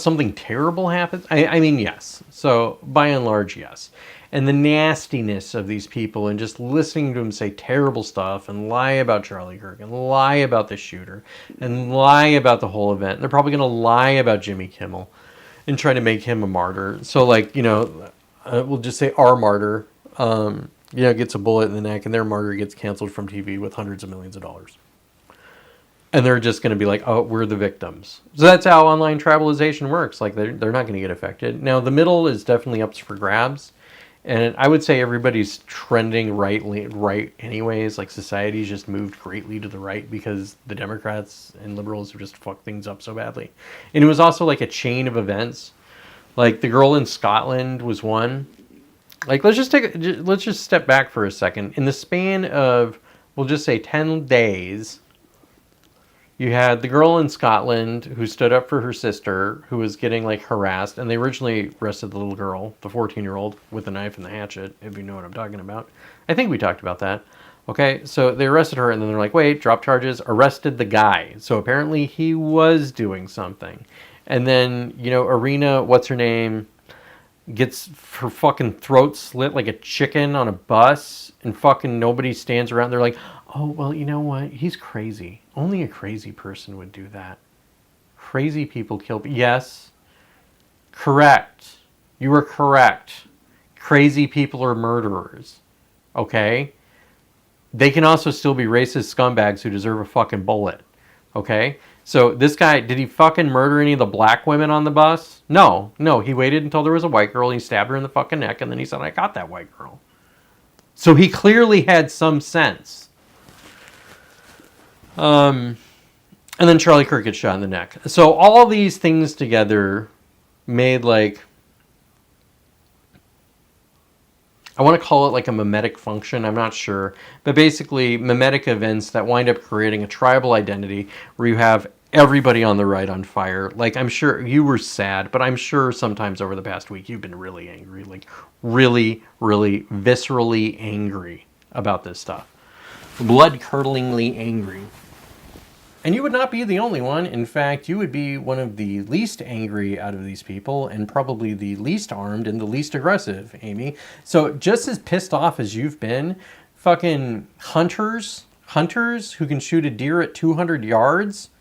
something terrible happens. I mean, yes. So, by and large, yes. And the nastiness of these people and just listening to them say terrible stuff and lie about Charlie Kirk and lie about the shooter and lie about the whole event. They're probably going to lie about Jimmy Kimmel and try to make him a martyr. So, like, you know, we'll just say our martyr, you know, gets a bullet in the neck and their martyr gets canceled from TV with hundreds of millions of dollars. And they're just going to be like, oh, we're the victims. So that's how online tribalization works. Like, they're not going to get affected. Now, the middle is definitely up for grabs. And I would say everybody's trending right anyways. Like, society's just moved greatly to the right because the Democrats and liberals have just fucked things up so badly. And it was also like a chain of events. Like, the girl in Scotland was one. Like, let's just step back for a second. In the span of, we'll just say 10 days, you had the girl in Scotland who stood up for her sister, who was getting, like, harassed, and they originally arrested the little girl, the 14-year-old, with the knife and the hatchet, if you know what I'm talking about. I think we talked about that. Okay, so they arrested her, and then they're like, wait, drop charges, arrested the guy. So apparently he was doing something. And then, you know, Irina, what's her name, gets her fucking throat slit like a chicken on a bus, and fucking nobody stands around. They're like, oh, well, you know what? He's crazy. Only a crazy person would do that. Crazy people kill people. Yes. Correct. You are correct. Crazy people are murderers. Okay? They can also still be racist scumbags who deserve a fucking bullet. Okay? So this guy, did he fucking murder any of the black women on the bus? No. No, he waited until there was a white girl and he stabbed her in the fucking neck and then he said, I got that white girl. So he clearly had some sense. And then Charlie Kirk gets shot in the neck. So all these things together made, like, I want to call it like a mimetic function. I'm not sure. But basically mimetic events that wind up creating a tribal identity where you have everybody on the right on fire. Like, I'm sure you were sad, but I'm sure sometimes over the past week you've been really angry. Like, really, really viscerally angry about this stuff. Blood-curdlingly angry. And you would not be the only one. In fact, you would be one of the least angry out of these people and probably the least armed and the least aggressive, Amy. So just as pissed off as you've been, fucking hunters who can shoot a deer at 200 yards,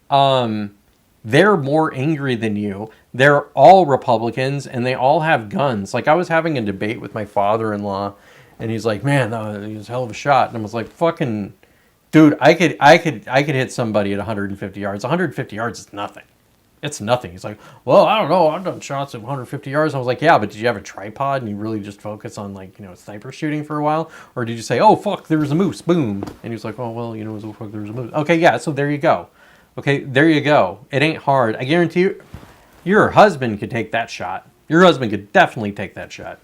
they're more angry than you. They're all Republicans and they all have guns. Like, I was having a debate with my father-in-law and he's like, man, that was a hell of a shot. And I was like, fucking... Dude, I could hit somebody at 150 yards. 150 yards is nothing. It's nothing. He's like, well, I don't know. I've done shots at 150 yards. I was like, yeah, but did you have a tripod and you really just focus on, like, you know, sniper shooting for a while? Or did you say, oh, fuck, there's a moose, boom. And he was like, oh, well, you know, fuck, there's a moose. Okay, yeah, so there you go. Okay, there you go. It ain't hard. I guarantee you, Your husband could take that shot. Your husband could definitely take that shot.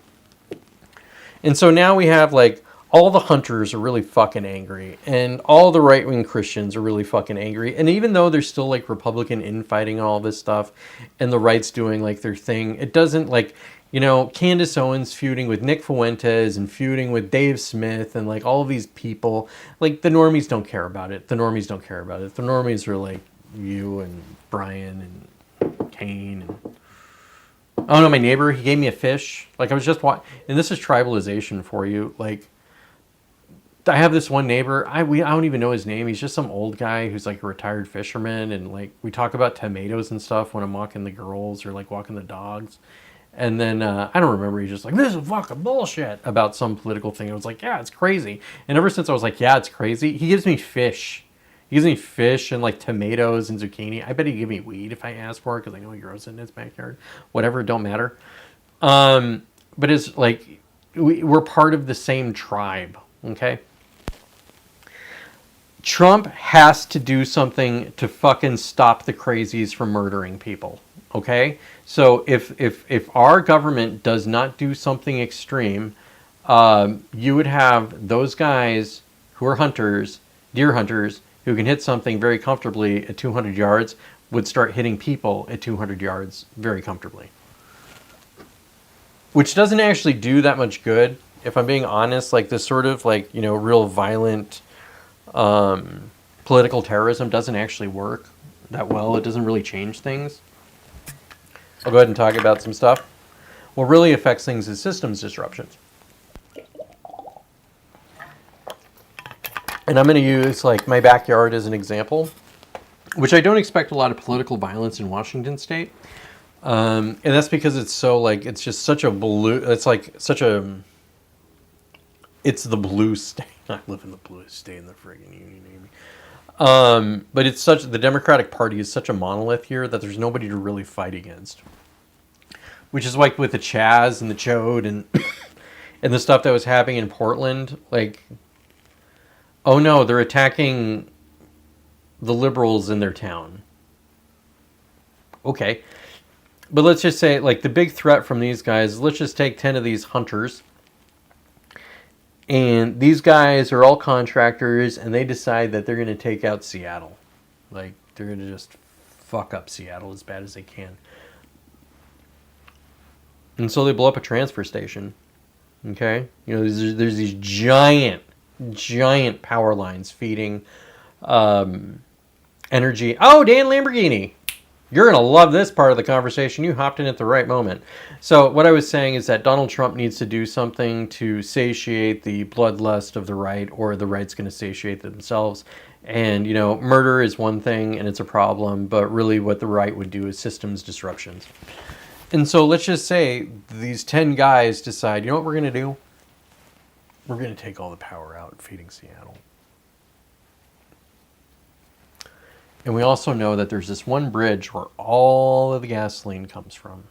And so now we have like all the hunters are really fucking angry, and all the right-wing Christians are really fucking angry. And even though there's still like Republican infighting and all this stuff, and the right's doing like their thing, it doesn't like, you know, Candace Owens feuding with Nick Fuentes and feuding with Dave Smith and like all of these people. Like the normies don't care about it. The normies don't care about it. The normies are like you and Brian and Kane and oh no, my neighbor, he gave me a fish. Like I was just watching, and this is tribalization for you. Like I have this one neighbor, I don't even know his name. He's just some old guy who's like a retired fisherman, and like we talk about tomatoes and stuff when I'm walking the girls or like walking the dogs. And then I don't remember, he's just like, this is fucking bullshit about some political thing. I was like, yeah, it's crazy. And ever since I was like, yeah, it's crazy, he gives me fish. He gives me fish and like tomatoes and zucchini. I bet he'd give me weed if I asked for it because I know he grows it in his backyard. Whatever, it don't matter. But it's like we're part of the same tribe, okay? Trump has to do something to fucking stop the crazies from murdering people, okay? So if our government does not do something extreme, you would have those guys who are hunters, deer hunters, who can hit something very comfortably at 200 yards, would start hitting people at 200 yards very comfortably. Which doesn't actually do that much good, if I'm being honest. Like this sort of like, you know, real violent political terrorism doesn't actually work that well. It doesn't really change things. I'll go ahead and talk about some stuff. What really affects things is systems disruptions. And I'm going to use like my backyard as an example, which I don't expect a lot of political violence in Washington state. And that's because it's so like, it's just such a blue, it's like such a, it's the blue state. I live in the blue state in the friggin' Union Army. But it's such, the Democratic Party is such a monolith here that there's nobody to really fight against. Which is like with the Chaz and the Chode and, and the stuff that was happening in Portland, like, oh no, they're attacking the liberals in their town. Okay. But let's just say, like, the big threat from these guys, let's just take 10 of these hunters. And these guys are all contractors, and they decide that they're going to take out Seattle. Like, they're going to just fuck up Seattle as bad as they can. And so they blow up a transfer station. Okay? You know, there's these giant power lines feeding energy. Oh, Dan Lamborghini! You're going to love this part of the conversation. You hopped in at the right moment. So what I was saying is that Donald Trump needs to do something to satiate the bloodlust of the right, or the right's going to satiate themselves. And, you know, murder is one thing and it's a problem, but really what the right would do is systems disruptions. And so let's just say these 10 guys decide, you know what we're going to do? We're going to take all the power out feeding Seattle. And we also know that there's this one bridge where all of the gasoline comes from.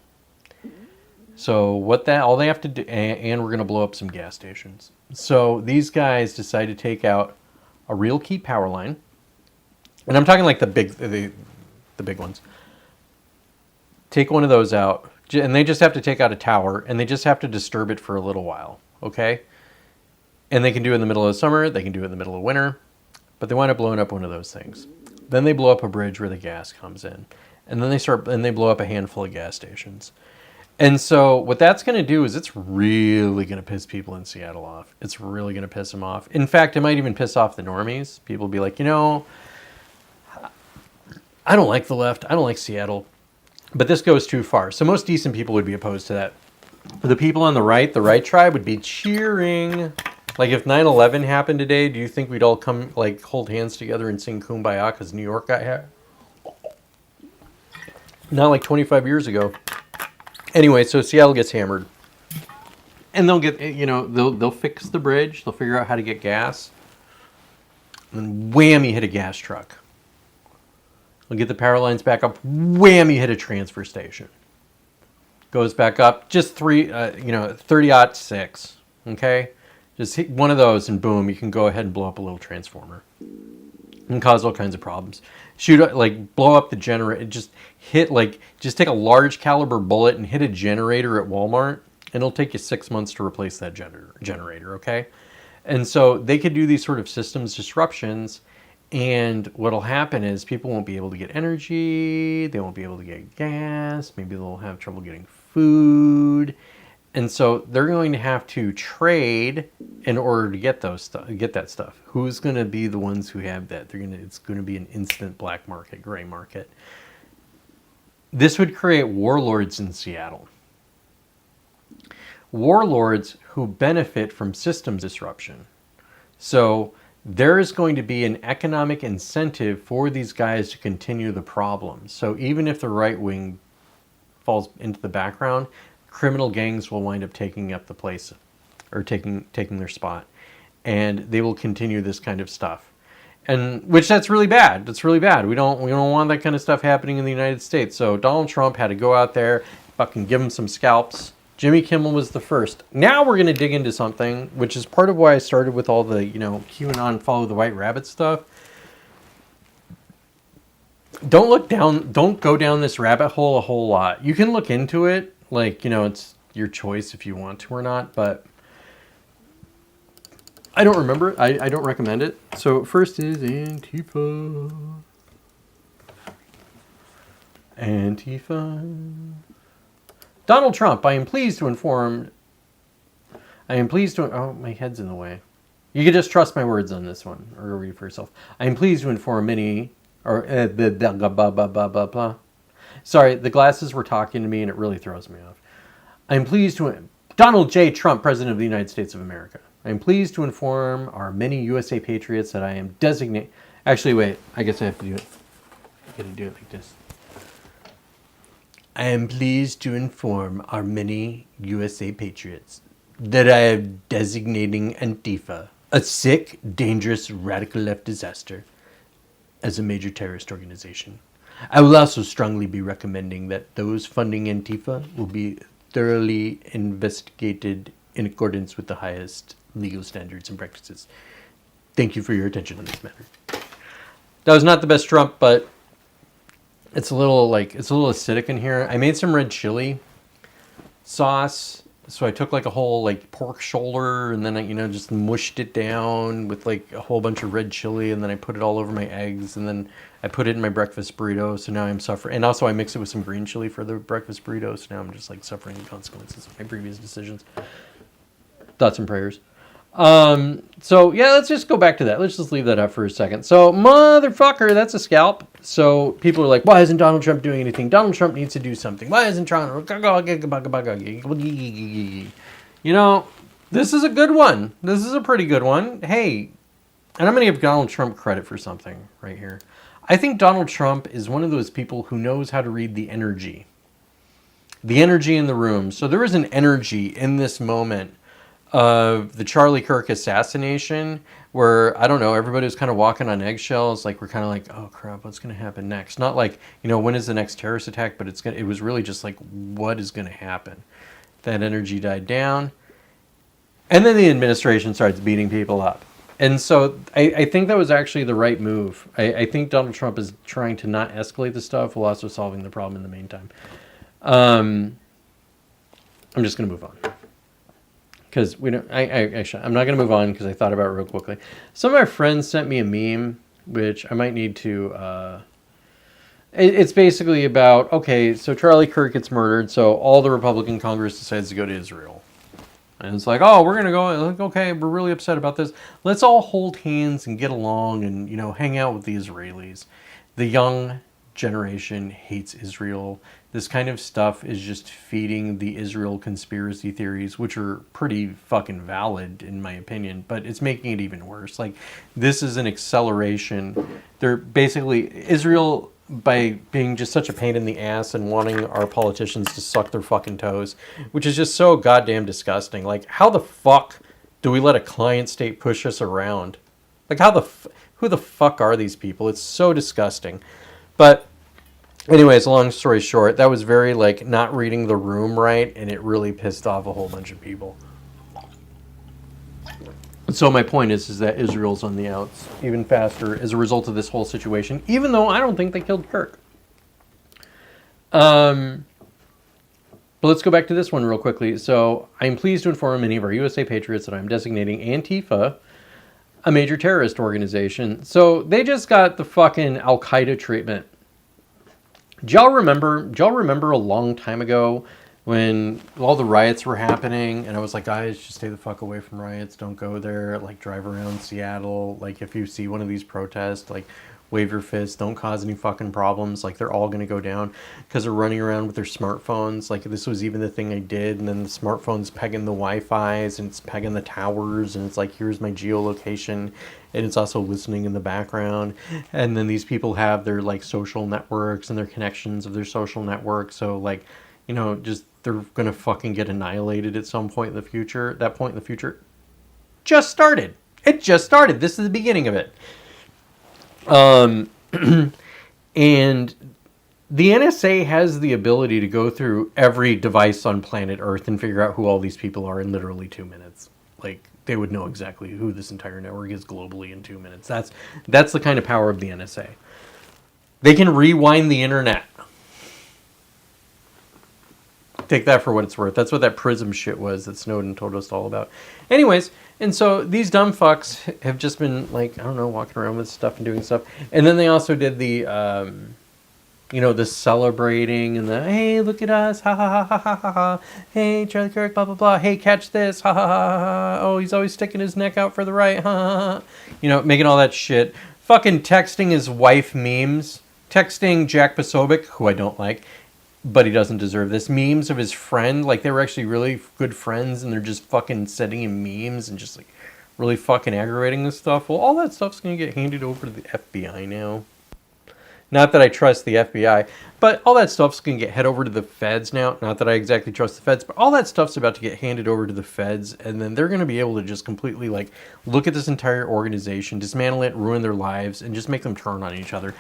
So all they have to do, and we're going to blow up some gas stations. So these guys decide to take out a real key power line. And I'm talking like the big ones. Take one of those out, and they just have to take out a tower, and they just have to disturb it for a little while, okay? And they can do it in the middle of the summer, they can do it in the middle of winter, but they wind up blowing up one of those things. Then they blow up a bridge where the gas comes in. And then they blow up a handful of gas stations. And so what that's going to do is it's really going to piss people in Seattle off. It's really going to piss them off. In fact, it might even piss off the normies. People will be like, you know, I don't like the left. I don't like Seattle. But this goes too far. So most decent people would be opposed to that. The people on the right tribe would be cheering. Like if 9/11 happened today, do you think we'd all come, like, hold hands together and sing Kumbaya because New York got hit? Not like 25 years ago. Anyway, so Seattle gets hammered. And they'll get, you know, they'll fix the bridge. They'll figure out how to get gas. And wham, you hit a gas truck. They'll get the power lines back up. Wham, you hit a transfer station. Goes back up. Just 30-06. Okay? Just hit one of those and boom, you can go ahead and blow up a little transformer. and cause all kinds of problems. Blow up the generator. Just take a large caliber bullet and hit a generator at Walmart, and it'll take you 6 months to replace that generator. Okay, and so they could do these sort of systems disruptions, and what'll happen is people won't be able to get energy, they won't be able to get gas, maybe they'll have trouble getting food. And so they're going to have to trade in order to get that stuff. Who's going to be the ones who have that? It's going to be an instant black market, gray market. This would create warlords in Seattle. Warlords who benefit from systems disruption. So there is going to be an economic incentive for these guys to continue the problem. So even if the right wing falls into the background, criminal gangs will wind up taking up the place, or taking their spot, and they will continue this kind of stuff. And that's really bad. That's really bad. We don't want that kind of stuff happening in the United States. So Donald Trump had to go out there, fucking give him some scalps. Jimmy Kimmel was the first. Now we're going to dig into something, which is part of why I started with all the, QAnon follow the white rabbit stuff. Don't go down this rabbit hole a whole lot. You can look into it. It's your choice if you want to or not, but I don't remember it. I don't recommend it. So first is Antifa. Donald Trump, I am pleased to inform... Oh, my head's in the way. You can just trust my words on this one, or read for yourself. I am pleased to inform many... Sorry, the glasses were talking to me and it really throws me off. I'm pleased to... Donald J. Trump, President of the United States of America. I'm pleased to inform our many USA patriots that I am designate... Actually, wait. I guess I have to do it. I gotta do it like this. I am pleased to inform our many USA patriots that I am designating Antifa, a sick, dangerous, radical left disaster, as a major terrorist organization. I will also strongly be recommending that those funding Antifa will be thoroughly investigated in accordance with the highest legal standards and practices. Thank you for your attention on this matter. That was not the best Trump, but it's a little acidic in here. I made some red chili sauce. So I took a whole pork shoulder and then I, just mushed it down with a whole bunch of red chili, and then I put it all over my eggs, and then I put it in my breakfast burrito. So now I'm suffering. And also I mix it with some green chili for the breakfast burrito. So now I'm just suffering the consequences of my previous decisions. Thoughts and prayers. So yeah, let's just go back to that. Let's just leave that up for a second. So motherfucker, that's a scalp. So people are like, why isn't Donald Trump doing anything? Donald Trump needs to do something. Why isn't Trump? This is a good one. This is a pretty good one. Hey, and I'm going to give Donald Trump credit for something right here. I think Donald Trump is one of those people who knows how to read the energy in the room. So there is an energy in this moment of the Charlie Kirk assassination where, I don't know, everybody was kind of walking on eggshells. We're kind of oh crap, what's going to happen next? Not when is the next terrorist attack, but it was really just what is going to happen? That energy died down. And then the administration starts beating people up. And so I think that was actually the right move. I think Donald Trump is trying to not escalate the stuff while also solving the problem in the meantime. I'm just going to move on. Because I'm not going to move on because I thought about it real quickly. Some of my friends sent me a meme, which I might need to... It's basically about, okay, so Charlie Kirk gets murdered, so all the Republican Congress decides to go to Israel. And it's oh, we're going to go, okay, we're really upset about this. Let's all hold hands and get along and, hang out with the Israelis. The young generation hates Israel. This kind of stuff is just feeding the Israel conspiracy theories, which are pretty fucking valid in my opinion, but it's making it even worse. This is an acceleration. They're basically, Israel, by being just such a pain in the ass and wanting our politicians to suck their fucking toes, which is just so goddamn disgusting. How the fuck do we let a client state push us around? Who the fuck are these people? It's so disgusting. But anyways, long story short, that was very not reading the room right, and it really pissed off a whole bunch of people. So my point is that Israel's on the outs even faster as a result of this whole situation, even though I don't think they killed Kirk. But let's go back to this one real quickly. So I'm pleased to inform many of our USA patriots that I'm designating Antifa a major terrorist organization. So they just got the fucking Al-Qaeda treatment. Do y'all remember a long time ago when all the riots were happening and I was like, guys, just stay the fuck away from riots. Don't go there. Like, drive around Seattle. Like, if you see one of these protests, like, wave your fist. Don't cause any fucking problems. Like, they're all going to go down because they're running around with their smartphones. Like, this was even the thing I did. And then the smartphone's pegging the Wi-Fi's and it's pegging the towers. And it's like, here's my geolocation. And it's also listening in the background. And then these people have their, like, social networks and their connections of their social network. So, like, you know, just they're going to fucking get annihilated at some point in the future. That point in the future just started. It just started. This is the beginning of it. And the NSA has the ability to go through every device on planet Earth and figure out who all these people are in literally 2 minutes. Like, they would know exactly who this entire network is globally in 2 minutes. That's the kind of power of the NSA. They can rewind the internet. Take that for what it's worth. That's what that Prism shit was that Snowden told us all about. Anyways, and so these dumb fucks have just been, like, I don't know, walking around with stuff and doing stuff. And then they also did the, you know, the celebrating and the, hey, look at us, ha ha ha ha ha ha ha. Hey, Charlie Kirk, blah blah blah. Hey, catch this, ha ha ha ha ha. Oh, he's always sticking his neck out for the right, ha ha ha. You know, making all that shit. Fucking texting his wife memes. Texting Jack Posobiec, who I don't like, but he doesn't deserve this. Memes of his friend, like they were actually really good friends and they're just fucking sending him memes and just like really fucking aggravating this stuff. Well, all that stuff's going to get handed over to the FBI now. Not that I trust the FBI, but all that stuff's going to get head over to the feds now. Not that I exactly trust the feds, but all that stuff's about to get handed over to the feds, and then they're going to be able to just completely like look at this entire organization, dismantle it, ruin their lives, and just make them turn on each other.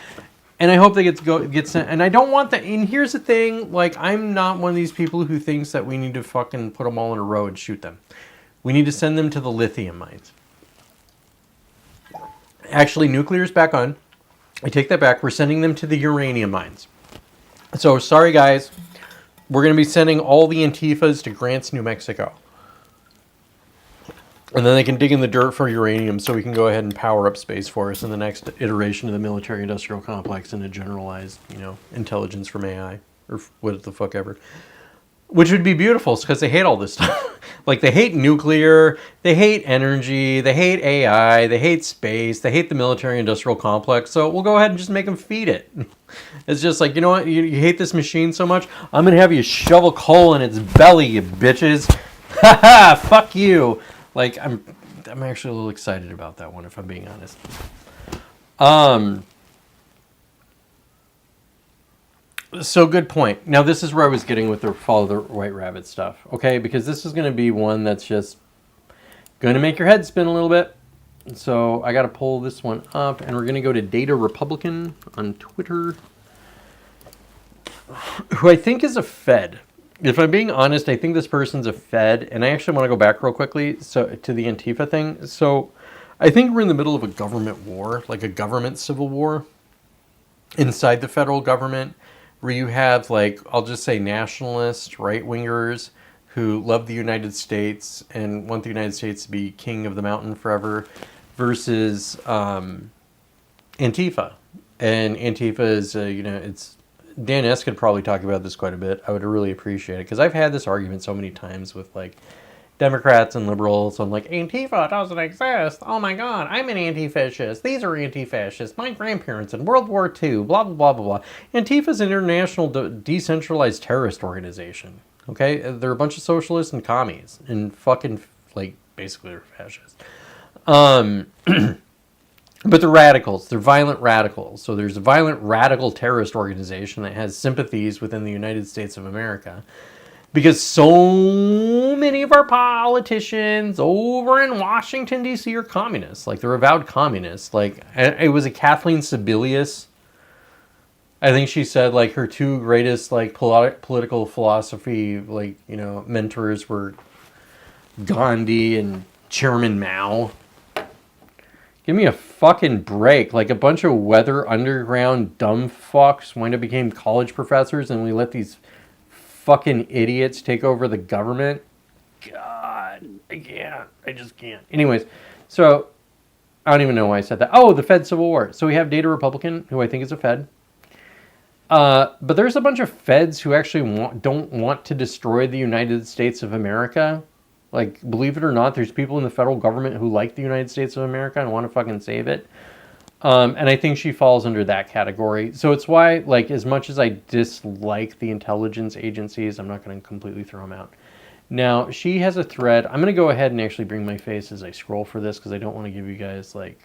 And I hope they get sent. And I don't want that. And here's the thing. Like, I'm not one of these people who thinks that we need to fucking put them all in a row and shoot them. We need to send them to the lithium mines. Actually, nuclear's back on. I take that back. We're sending them to the uranium mines. So, sorry, guys. We're going to be sending all the Antifas to Grants, New Mexico. And then they can dig in the dirt for uranium so we can go ahead and power up Space Force in the next iteration of the military-industrial complex and a generalized, you know, intelligence from AI or what the fuck ever. Which would be beautiful because they hate all this stuff. Like, they hate nuclear, they hate energy, they hate AI, they hate space, they hate the military-industrial complex. So we'll go ahead and just make them feed it. It's just like, you know what, you hate this machine so much? I'm going to have you shovel coal in its belly, you bitches. Ha ha, fuck you. Like, I'm actually a little excited about that one, if I'm being honest. So good point. Now, this is where I was getting with the follow the white rabbit stuff, okay? Because this is going to be one that's just going to make your head spin a little bit. So I got to pull this one up, and we're going to go to Data Republican on Twitter, who I think is a Fed. If I'm being honest, I think this person's a Fed, and I actually want to go back real quickly to the Antifa thing. So I think we're in the middle of a government war, like a government civil war inside the federal government, where you have, like, I'll just say nationalist right-wingers who love the United States and want the United States to be king of the mountain forever versus Antifa. And Antifa is, you know, it's... Dan S. could probably talk about this quite a bit. I would really appreciate it because I've had this argument so many times with like Democrats and liberals. I'm like, Antifa doesn't exist. Oh my God, I'm an anti-fascist. These are anti-fascists. My grandparents in World War II, blah, blah, blah, blah, blah. Antifa is an international decentralized terrorist organization. Okay? They're a bunch of socialists and commies and fucking, like, basically they're fascists. But they're radicals. They're violent radicals. So there's a violent radical terrorist organization that has sympathies within the United States of America. Because so many of our politicians over in Washington, D.C. are communists. Like, they're avowed communists. Like, it was a Kathleen Sebelius. I think she said, like, her two greatest, like, political philosophy, like, you know, mentors were Gandhi and Chairman Mao. Give me a fucking break. Like a bunch of Weather Underground dumb fucks wind up became college professors and we let these fucking idiots take over the government. God, I can't. I just can't. Anyways, so I don't even know why I said that. Oh, the Fed Civil War. So we have Data Republican, who I think is a Fed. But there's a bunch of Feds who actually don't want to destroy the United States of America. Like, believe it or not, there's people in the federal government who like the United States of America and want to fucking save it. And I think she falls under that category. So it's why, like, as much as I dislike the intelligence agencies, I'm not going to completely throw them out. Now, she has a thread. I'm going to go ahead and actually bring my face as I scroll for this because I don't want to give you guys, like,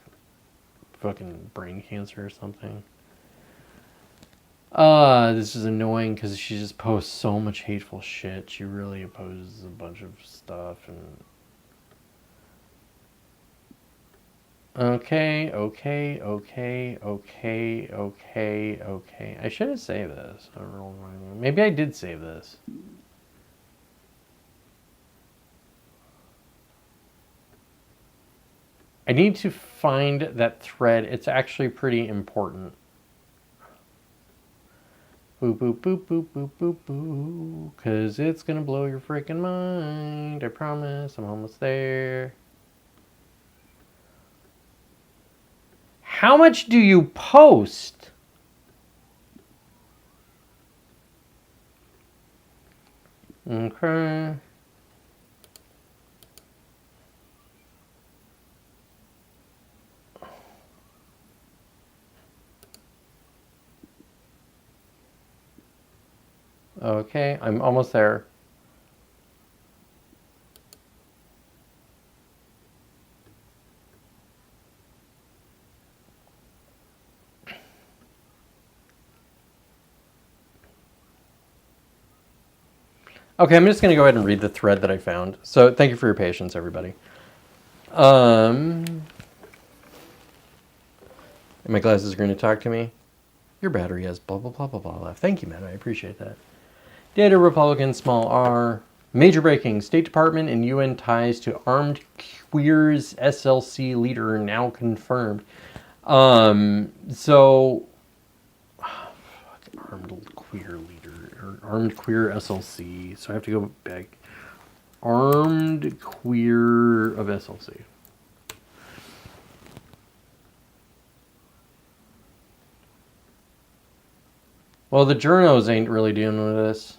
fucking brain cancer or something. This is annoying because she just posts so much hateful shit. She really opposes a bunch of stuff and... Okay. I should have saved this. I don't know. Maybe I did save this. I need to find that thread. It's actually pretty important. Boop, boop, boop, boop, boop, boop, boop. Because it's going to blow your freaking mind. I promise. I'm almost there. How much do you post? Okay. Okay, I'm almost there. Okay, I'm just going to go ahead and read the thread that I found. So thank you for your patience, everybody. And my glasses are going to talk to me. Your battery has blah, blah, blah, blah, blah left. Thank you, man. I appreciate that. Data Republican, small r. Major breaking. State Department and UN ties to armed queers SLC leader now confirmed. So... armed queer leader. Or armed queer SLC. So I have to go back. Armed queer of SLC. Well, the journos ain't really dealing with this.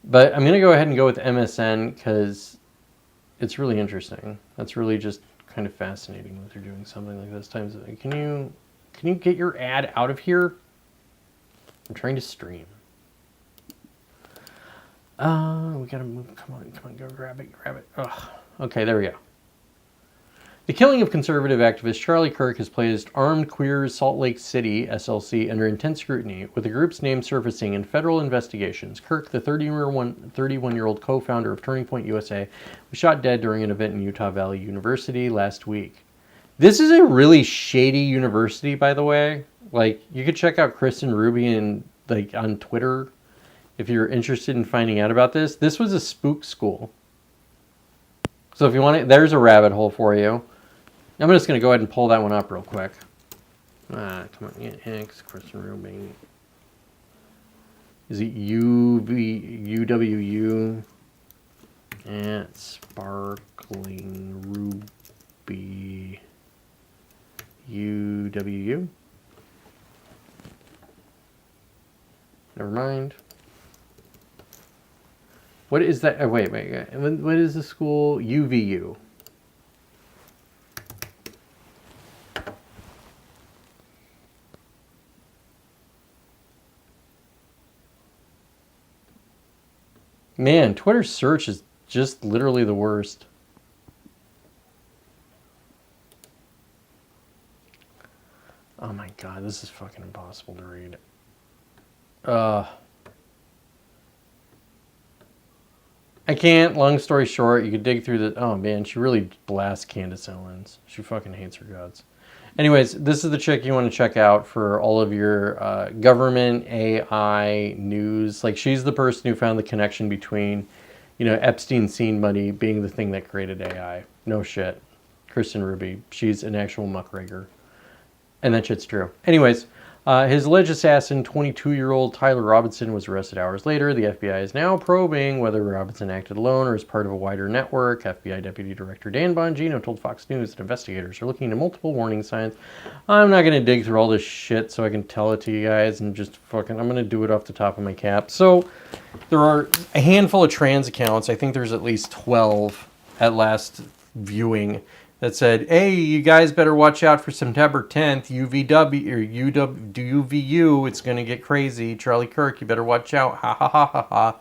But I'm going to go ahead and go with MSN because it's really interesting. That's really just kind of fascinating that they're doing something like this. Can you get your ad out of here? I'm trying to stream. We gotta move. Come on, go grab it. Ugh. Okay, there we go. The killing of conservative activist Charlie Kirk has placed Armed Queers Salt Lake City, SLC, under intense scrutiny, with the group's name surfacing in federal investigations. Kirk, the 31-year-old co-founder of Turning Point USA, was shot dead during an event in Utah Valley University last week. This is a really shady university, by the way. Like, you could check out Kristen Ruby on Twitter if you're interested in finding out about this. This was a spook school. So if you want it, there's a rabbit hole for you. I'm just going to go ahead and pull that one up real quick. Come on. X, Kristen Ruby. Is it UWU? At Sparkling Ruby. UWU? Never mind. What is that? Oh, wait. What is the school? UVU. Man, Twitter search is just literally the worst. Oh my god, this is fucking impossible to read. I can't. Long story short, you could dig through the... Oh man, she really blasts Candace Owens. She fucking hates her guts. Anyways, this is the chick you want to check out for all of your government AI news. Like, she's the person who found the connection between You know, Epstein scene money being the thing that created AI. No shit. Kristen Ruby, she's an actual muckraker. And that shit's true. Anyways, his alleged assassin, 22-year-old Tyler Robinson, was arrested hours later. The FBI is now probing whether Robinson acted alone or as part of a wider network. FBI Deputy Director Dan Bongino told Fox News that investigators are looking into multiple warning signs. I'm not going to dig through all this shit so I can tell it to you guys and just fucking, I'm going to do it off the top of my cap. So there are a handful of trans accounts. I think there's at least 12 at last viewing that said, hey, you guys better watch out for September 10th, UVW, or UVU, it's going to get crazy. Charlie Kirk, you better watch out. Ha ha ha ha ha.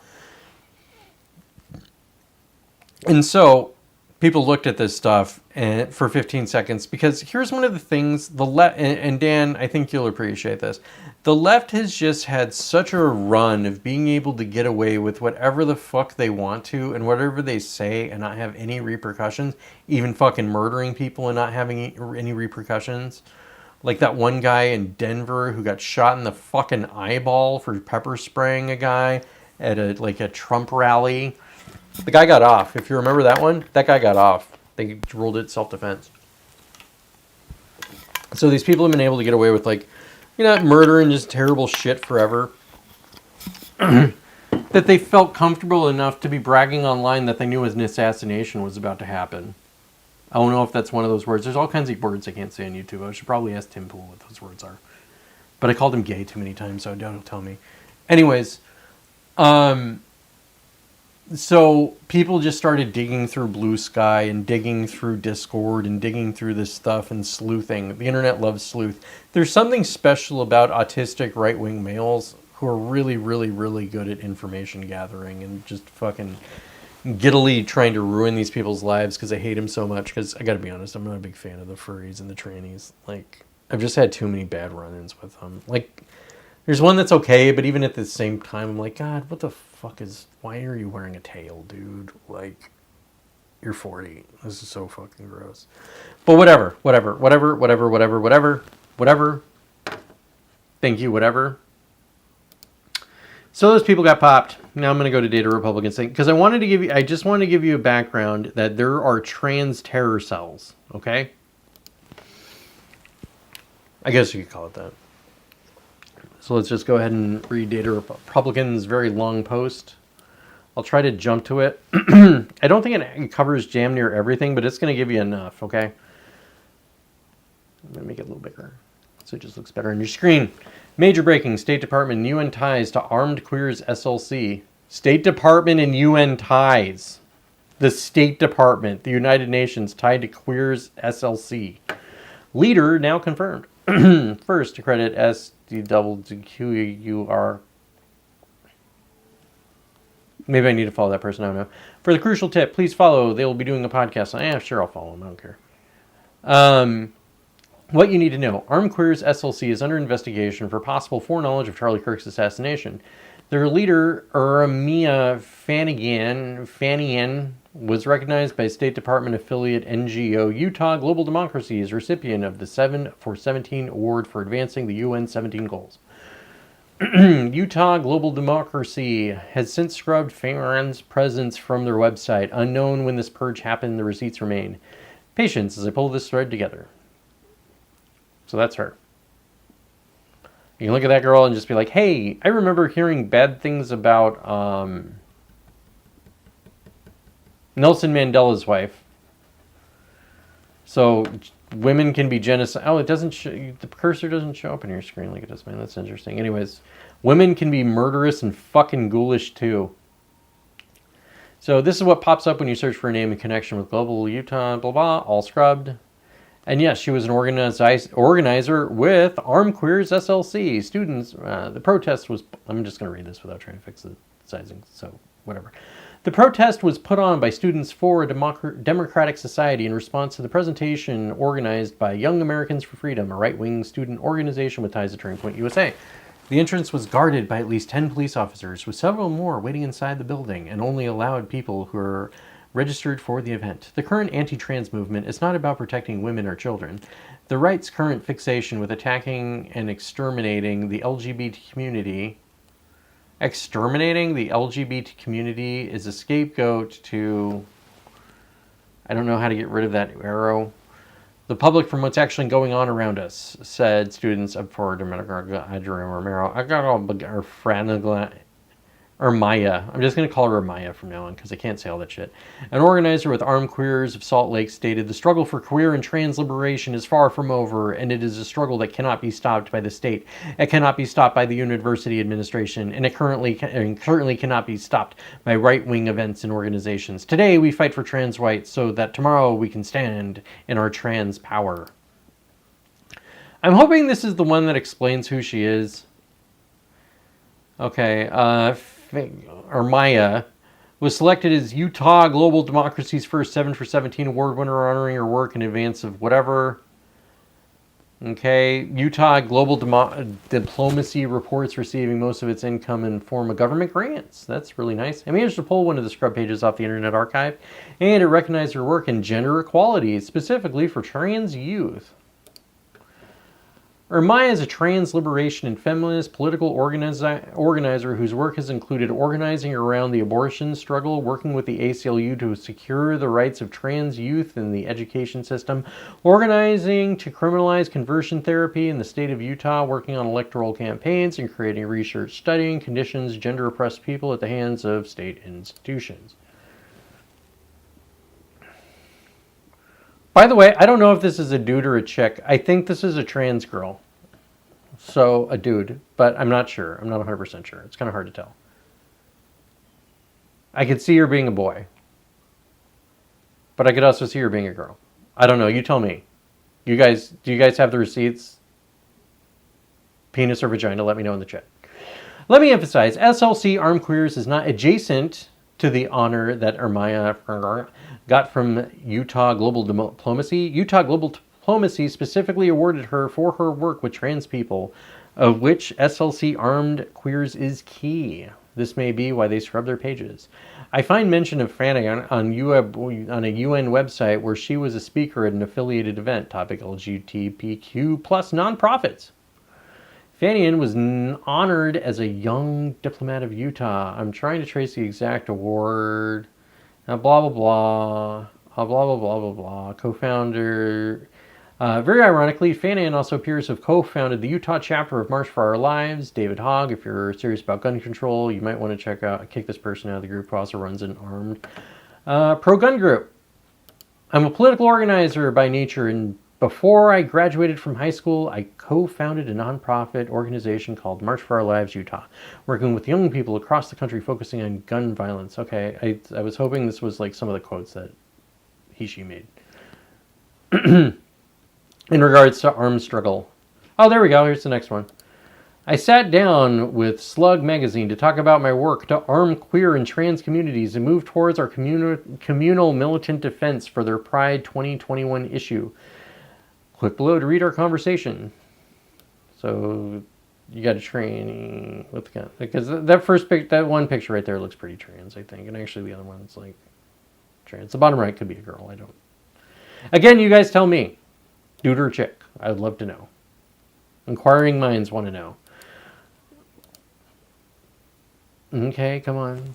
And so people looked at this stuff and for 15 seconds because here's one of the things, the left, and Dan, I think you'll appreciate this. The left has just had such a run of being able to get away with whatever the fuck they want to and whatever they say and not have any repercussions, even fucking murdering people and not having any repercussions. Like that one guy in Denver who got shot in the fucking eyeball for pepper spraying a guy at a Trump rally. The guy got off. If you remember that one, that guy got off. They ruled it self-defense. So these people have been able to get away with, like, you know, murder and just terrible shit forever. That they felt comfortable enough to be bragging online that they knew an assassination was about to happen. I don't know if that's one of those words. There's all kinds of words I can't say on YouTube. I should probably ask Tim Pool what those words are. But I called him gay too many times, so don't tell me. Anyways, so people just started digging through Blue Sky and digging through Discord and digging through this stuff and sleuthing. The internet loves sleuth. There's something special about autistic right-wing males who are really, really, really good at information gathering and just fucking giddily trying to ruin these people's lives because I hate them so much. Because I gotta be honest, I'm not a big fan of the furries and the trannies. Like, I've just had too many bad run-ins with them. Like, there's one that's okay, but even at the same time, I'm like, God, what the fuck is... Why are you wearing a tail, dude? Like, you're 40. This is so fucking gross. But whatever. Thank you, whatever. So those people got popped. Now I'm going to go to Data Republicans thing. Because I just want to give you a background that there are trans terror cells. Okay? I guess you could call it that. So let's just go ahead and read Data Republicans' very long post. I'll try to jump to it. I don't think it covers damn near everything, but it's going to give you enough, okay? I'm going to make it a little bigger so it just looks better on your screen. Major breaking. State Department and UN ties to armed queers SLC. State Department and UN ties. The State Department, the United Nations, tied to queers SLC. Leader now confirmed. First to credit SDWQUR. Maybe I need to follow that person. I don't know. For the crucial tip, please follow. They will be doing a podcast. Sure, I'll follow them. I don't care. What you need to know. Armed Queers SLC is under investigation for possible foreknowledge of Charlie Kirk's assassination. Their leader, Urmia Fanian, was recognized by State Department affiliate NGO Utah Global Democracy as recipient of the 7 for 17 award for advancing the UN 17 goals. Utah Global Democracy has since scrubbed Farron's presence from their website. Unknown when this purge happened, the receipts remain. Patience as I pull this thread together. So that's her. You can look at that girl and just be like, hey, I remember hearing bad things about Nelson Mandela's wife. So women can be genocide. Oh, it doesn't show, the cursor doesn't show up on your screen like it does mine. That's interesting. Anyways, women can be murderous and fucking ghoulish too. So this is what pops up when you search for a name in connection with Global Utah, blah, blah, all scrubbed. And yes, she was an organizer with Armed Queers SLC. Students, the protest was, I'm just going to read this without trying to fix the sizing, so whatever. The protest was put on by Students for a Democratic Society in response to the presentation organized by Young Americans for Freedom, a right-wing student organization with ties to Turning Point USA. The entrance was guarded by at least 10 police officers, with several more waiting inside the building, and only allowed people who are registered for the event. The current anti-trans movement is not about protecting women or children. The right's current fixation with attacking and exterminating the LGBT community exterminating the LGBT community is a scapegoat to... I don't know how to get rid of that arrow. The public from what's actually going on around us, said students up for Domenico Adrian Romero. I got all our Franagla... Or Maya. I'm just going to call her Maya from now on because I can't say all that shit. An organizer with Armed Queers of Salt Lake stated, "The struggle for queer and trans liberation is far from over, and it is a struggle that cannot be stopped by the state. It cannot be stopped by the university administration, and it currently cannot be stopped by right-wing events and organizations. Today, we fight for trans rights so that tomorrow we can stand in our trans power." I'm hoping this is the one that explains who she is. Okay, or Maya was selected as Utah Global Democracy's first 7 for 17 award winner, honoring her work in advance of whatever. Okay, Utah Global Diplomacy reports receiving most of its income in form of government grants. That's really nice. I managed to pull one of the scrub pages off the Internet Archive, and it recognized her work in gender equality, specifically for trans youth. Maya is a trans liberation and feminist political organizer whose work has included organizing around the abortion struggle, working with the ACLU to secure the rights of trans youth in the education system, organizing to criminalize conversion therapy in the state of Utah, working on electoral campaigns, and creating research studying conditions gender-oppressed people at the hands of state institutions. By the way, I don't know if this is a dude or a chick. I think this is a trans girl. So, a dude. But I'm not sure. I'm not 100% sure. It's kind of hard to tell. I could see her being a boy. But I could also see her being a girl. I don't know. You tell me. Do you guys have the receipts? Penis or vagina? Let me know in the chat. Let me emphasize, SLC Armed Queers is not adjacent to the honor that Ermaya got from Utah Global Diplomacy. Utah Global Diplomacy specifically awarded her for her work with trans people, of which SLC Armed Queers is key. This may be why they scrub their pages. I find mention of Franny on a UN website where she was a speaker at an affiliated event, topic LGBTQ plus nonprofits. Fanian was honored as a young diplomat of Utah. I'm trying to trace the exact award. Blah, blah, blah. Blah, blah, blah, blah, blah. Co-founder. Very ironically, Fanian also appears to have co-founded the Utah chapter of March for Our Lives. David Hogg, if you're serious about gun control, you might want to kick this person out of the group, who also runs an armed pro-gun group. I'm a political organizer by nature, and before I graduated from high school, I co-founded a nonprofit organization called March for Our Lives Utah, working with young people across the country focusing on gun violence. Okay, I was hoping this was like some of the quotes that she made. In regards to armed struggle. Oh, there we go. Here's the next one. I sat down with Slug magazine to talk about my work to arm queer and trans communities and move towards our communal militant defense for their Pride 2021 issue. Click below to read our conversation. So you got a training with the gun, because that one picture right there looks pretty trans, I think, and actually the other one's like trans. The bottom right could be a girl. I don't. Again, you guys tell me, dude or chick. I would love to know. Inquiring minds want to know. Okay, come on,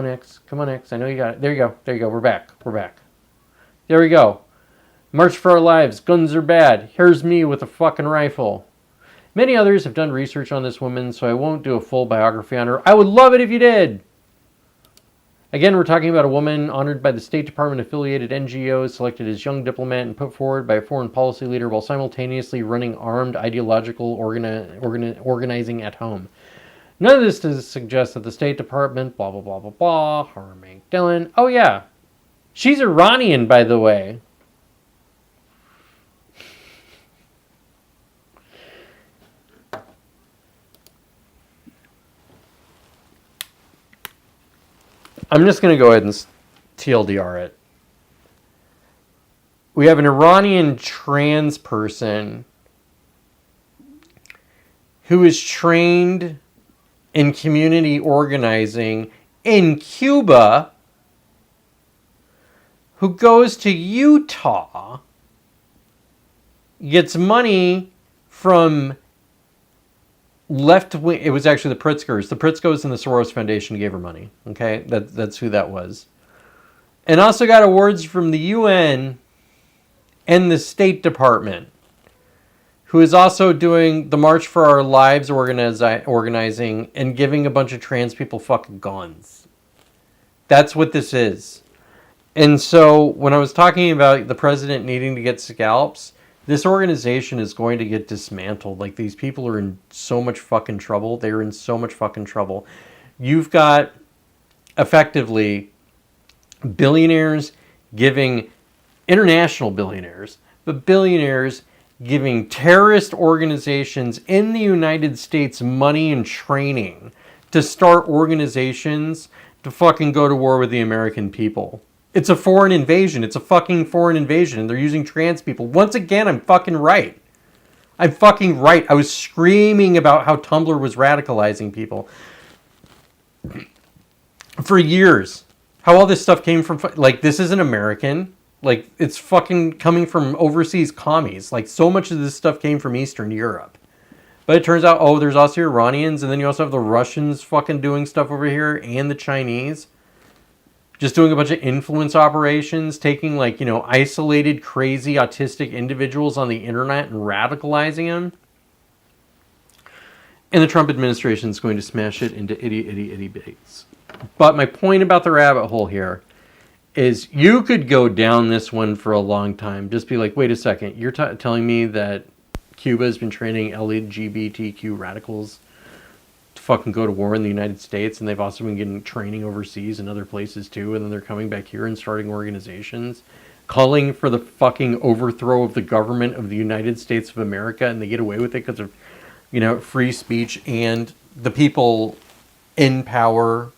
X. I know you got it. There you go. We're back. There we go. March for Our Lives. Guns are bad. Here's me with a fucking rifle. Many others have done research on this woman, so I won't do a full biography on her. I would love it if you did. Again, we're talking about a woman honored by the State Department affiliated NGOs, selected as young diplomat and put forward by a foreign policy leader while simultaneously running armed ideological organizing at home. None of this does suggest that the State Department, blah, blah, blah, blah, blah, Harming Dillon. Oh, yeah. She's Iranian, by the way. I'm just going to go ahead and TLDR it. We have an Iranian trans person who is trained in community organizing in Cuba, who goes to Utah, gets money from left wing. It was actually the Pritzkers. The Pritzkos and the Soros Foundation gave her money. Okay, that's who that was. And also got awards from the UN and the State Department, who is also doing the March for Our Lives organizing and giving a bunch of trans people fucking guns. That's what this is. And so when I was talking about the president needing to get scalps, this organization is going to get dismantled. Like, these people are in so much fucking trouble. They're in so much fucking trouble. You've got, effectively, billionaires giving, international billionaires, but billionaires giving terrorist organizations in the United States money and training to start organizations to fucking go to war with the American people. It's a foreign invasion. It's a fucking foreign invasion. And they're using trans people. Once again, I'm fucking right. I'm fucking right. I was screaming about how Tumblr was radicalizing people for years. How all this stuff came from, like, this isn't American. Like, it's fucking coming from overseas commies. Like, so much of this stuff came from Eastern Europe. But it turns out, oh, there's also Iranians, and then you also have the Russians fucking doing stuff over here, and the Chinese. Just doing a bunch of influence operations, taking, like, you know, isolated, crazy, autistic individuals on the internet and radicalizing them. And the Trump administration is going to smash it into itty bits. But my point about the rabbit hole here is you could go down this one for a long time. Just be like, wait a second, you're telling me that Cuba has been training LGBTQ radicals to fucking go to war in the United States, and they've also been getting training overseas and other places too, and then they're coming back here and starting organizations, calling for the fucking overthrow of the government of the United States of America, and they get away with it because of, you know, free speech, and the people in power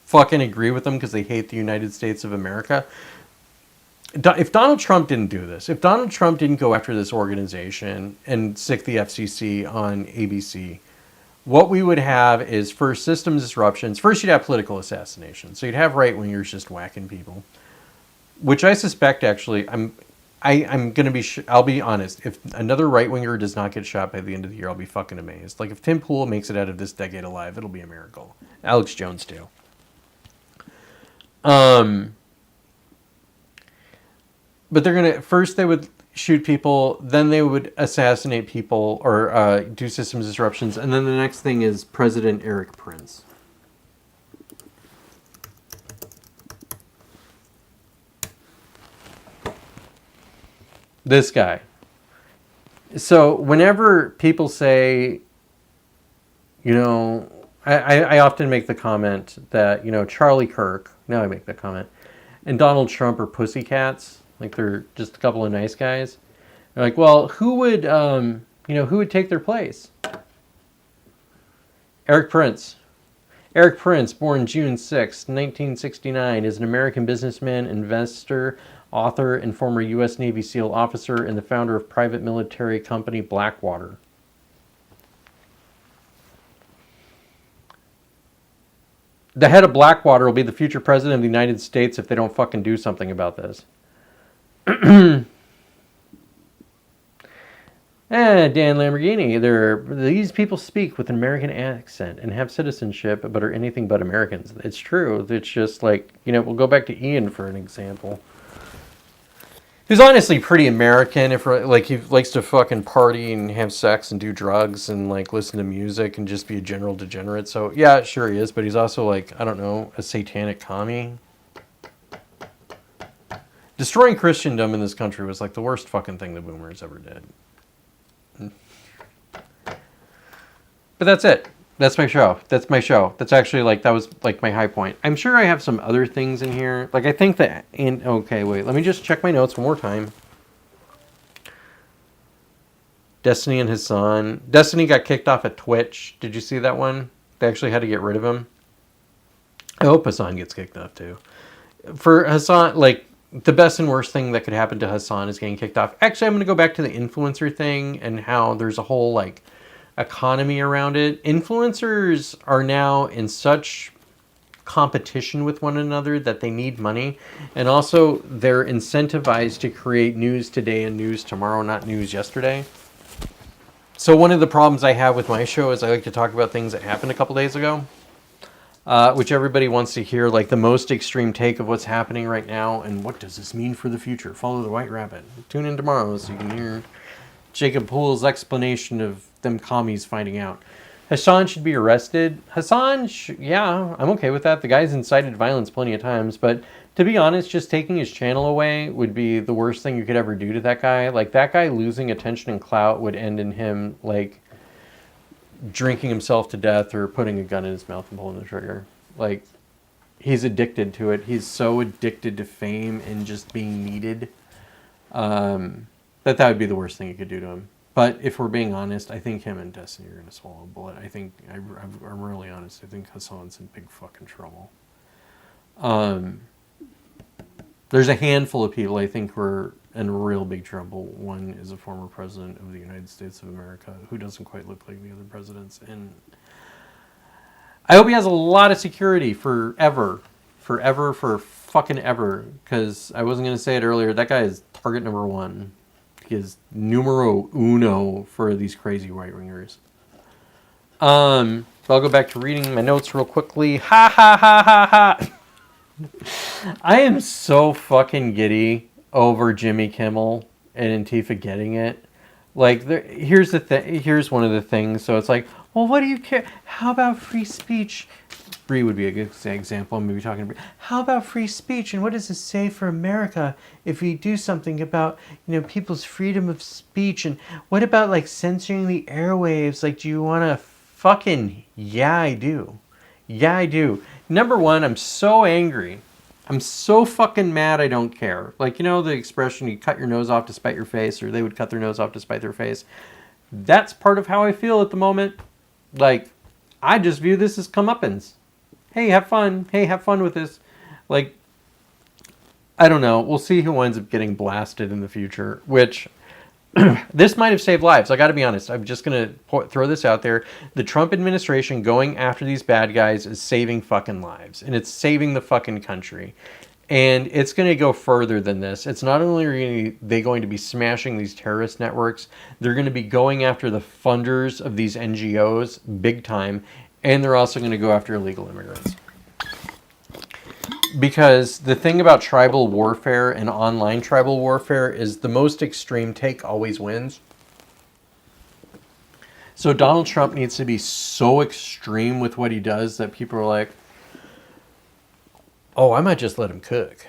fucking agree with them because they hate the United States of America. If Donald Trump didn't do this, if Donald Trump didn't go after this organization and sick the FCC on ABC, what we would have is, first, system disruptions. First, you'd have political assassination. So you'd have right-wingers just whacking people, which I suspect, actually, I'm going to be, I'll be honest, if another right-winger does not get shot by the end of the year, I'll be fucking amazed. Like, if Tim Pool makes it out of this decade alive, it'll be a miracle. Alex Jones, too. But they're going to, first they would shoot people, then they would assassinate people or do systems disruptions, and then the next thing is President Eric Prince. This guy. So whenever people say, you know, I often make the comment that, you know, Charlie Kirk, now I make the comment, and Donald Trump are pussycats. Like, they're just a couple of nice guys. They're like, well, who would, who would take their place? Eric Prince. Eric Prince, born June 6, 1969, is an American businessman, investor, author, and former U.S. Navy SEAL officer, and the founder of private military company Blackwater. The head of Blackwater will be the future president of the United States if they don't fucking do something about this. Dan Lamborghini, these people speak with an American accent and have citizenship, but are anything but Americans. It's true. It's just like, you know, we'll go back to Ian for an example. He's honestly pretty American. If, like, he likes to fucking party and have sex and do drugs and, like, listen to music and just be a general degenerate. So yeah, sure he is, but he's also, like, I don't know, a satanic commie. Destroying Christendom in this country was, like, the worst fucking thing the boomers ever did. But that's it. That's my show. That's my show. That's actually, like, that was, like, my high point. I'm sure I have some other things in here. Like, I think that, okay, wait, let me just check my notes one more time. Destiny and Hassan. Destiny got kicked off at Twitch. Did you see that one? They actually had to get rid of him. I hope Hassan gets kicked off, too. For Hassan, like, the best and worst thing that could happen to Hassan is getting kicked off. Actually, I'm going to go back to the influencer thing and how there's a whole, like, economy around it. Influencers are now in such competition with one another that they need money, and also they're incentivized to create news today and news tomorrow, not news yesterday. So one of the problems I have with my show is I like to talk about things that happened a couple days ago, which everybody wants to hear, like the most extreme take of what's happening right now and what does this mean for the future. Follow the White Rabbit. Tune in tomorrow so you can hear Jacob Poole's explanation of them commies finding out. Hassan should be arrested. Hassan, yeah, I'm okay with that. The guy's incited violence plenty of times, but to be honest, just taking his channel away would be the worst thing you could ever do to that guy. Like, that guy losing attention and clout would end in him, like, drinking himself to death or putting a gun in his mouth and pulling the trigger. Like, he's addicted to it. He's so addicted to fame and just being needed that would be the worst thing you could do to him. But if we're being honest, I think him and Destiny are going to swallow a bullet. I'm really honest. I think Hassan's in big fucking trouble. There's a handful of people I think who are in real big trouble. One is a former president of the United States of America who doesn't quite look like the other presidents. And I hope he has a lot of security forever, for fucking ever. Because I wasn't going to say it earlier, that guy is target number one. He is numero uno for these crazy right-wingers. So I'll go back to reading my notes real quickly. Ha ha ha ha ha. I am so fucking giddy over Jimmy Kimmel and Antifa getting it. Like, here's one of the things. So it's like, well, what do you care? How about free speech? Bree would be a good example. I'm maybe talking about, how about free speech? And what does it say for America if we do something about, people's freedom of speech? And what about, like, censoring the airwaves? Like, do you want to fucking... Yeah, I do. Yeah, I do. Number one, I'm so angry. I'm so fucking mad I don't care. Like, the expression, you cut your nose off to spite your face, or they would cut their nose off to spite their face. That's part of how I feel at the moment. Like, I just view this as comeuppance. Hey, have fun. Hey, have fun with this. Like, I don't know. We'll see who ends up getting blasted in the future, which... this might have saved lives. I got to be honest. I'm just going to throw this out there. The Trump administration going after these bad guys is saving fucking lives. And it's saving the fucking country. And it's going to go further than this. It's not only are they going to be smashing these terrorist networks, they're going to be going after the funders of these NGOs big time. And they're also going to go after illegal immigrants. Because the thing about tribal warfare and online tribal warfare is the most extreme take always wins. So Donald Trump needs to be so extreme with what he does that people are like, oh, I might just let him cook.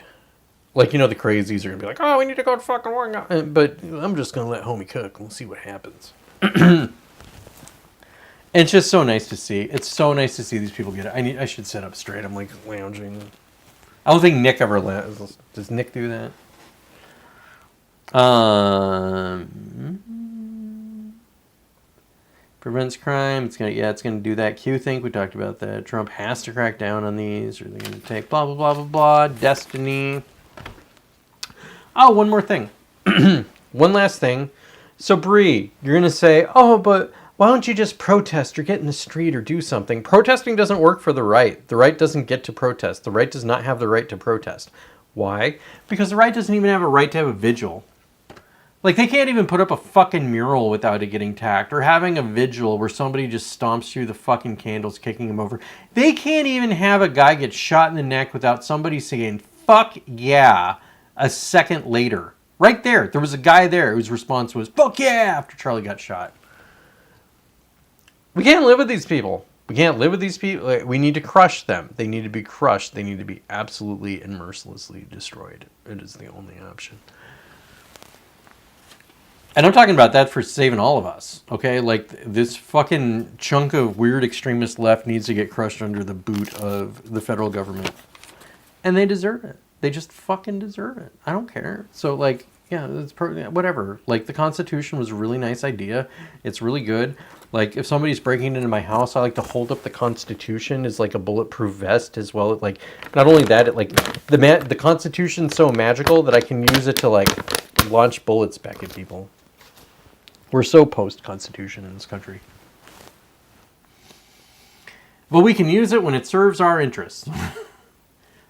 Like, the crazies are going to be like, oh, we need to go to fucking war. But I'm just going to let homie cook. We'll see what happens. It's just so nice to see. It's so nice to see these people get it. I should sit up straight. I'm like lounging. I don't think Nick ever does Nick do that? Prevents crime. It's gonna do that. Q think we talked about that. Trump has to crack down on these, or they're gonna take blah blah blah blah blah. Destiny. Oh, one more thing. One last thing. So Bree, you're gonna say, oh, but why don't you just protest or get in the street or do something? Protesting doesn't work for the right. The right doesn't get to protest. The right does not have the right to protest. Why? Because the right doesn't even have a right to have a vigil. Like, they can't even put up a fucking mural without it getting tacked, or having a vigil where somebody just stomps through the fucking candles, kicking him over. They can't even have a guy get shot in the neck without somebody saying, fuck yeah, a second later. Right there. There was a guy there whose response was, fuck yeah, after Charlie got shot. We can't live with these people. We can't live with these people. We need to crush them. They need to be crushed. They need to be absolutely and mercilessly destroyed. It is the only option. And I'm talking about that for saving all of us, okay? Like, this fucking chunk of weird extremist left needs to get crushed under the boot of the federal government. And they deserve it. They just fucking deserve it. I don't care. So, like, yeah, it's whatever. Like, the Constitution was a really nice idea. It's really good. Like, if somebody's breaking into my house, I like to hold up the Constitution as, like, a bulletproof vest as well. Like, not only that, it, like, the Constitution's so magical that I can use it to, like, launch bullets back at people. We're so post-Constitution in this country. But we can use it when it serves our interests.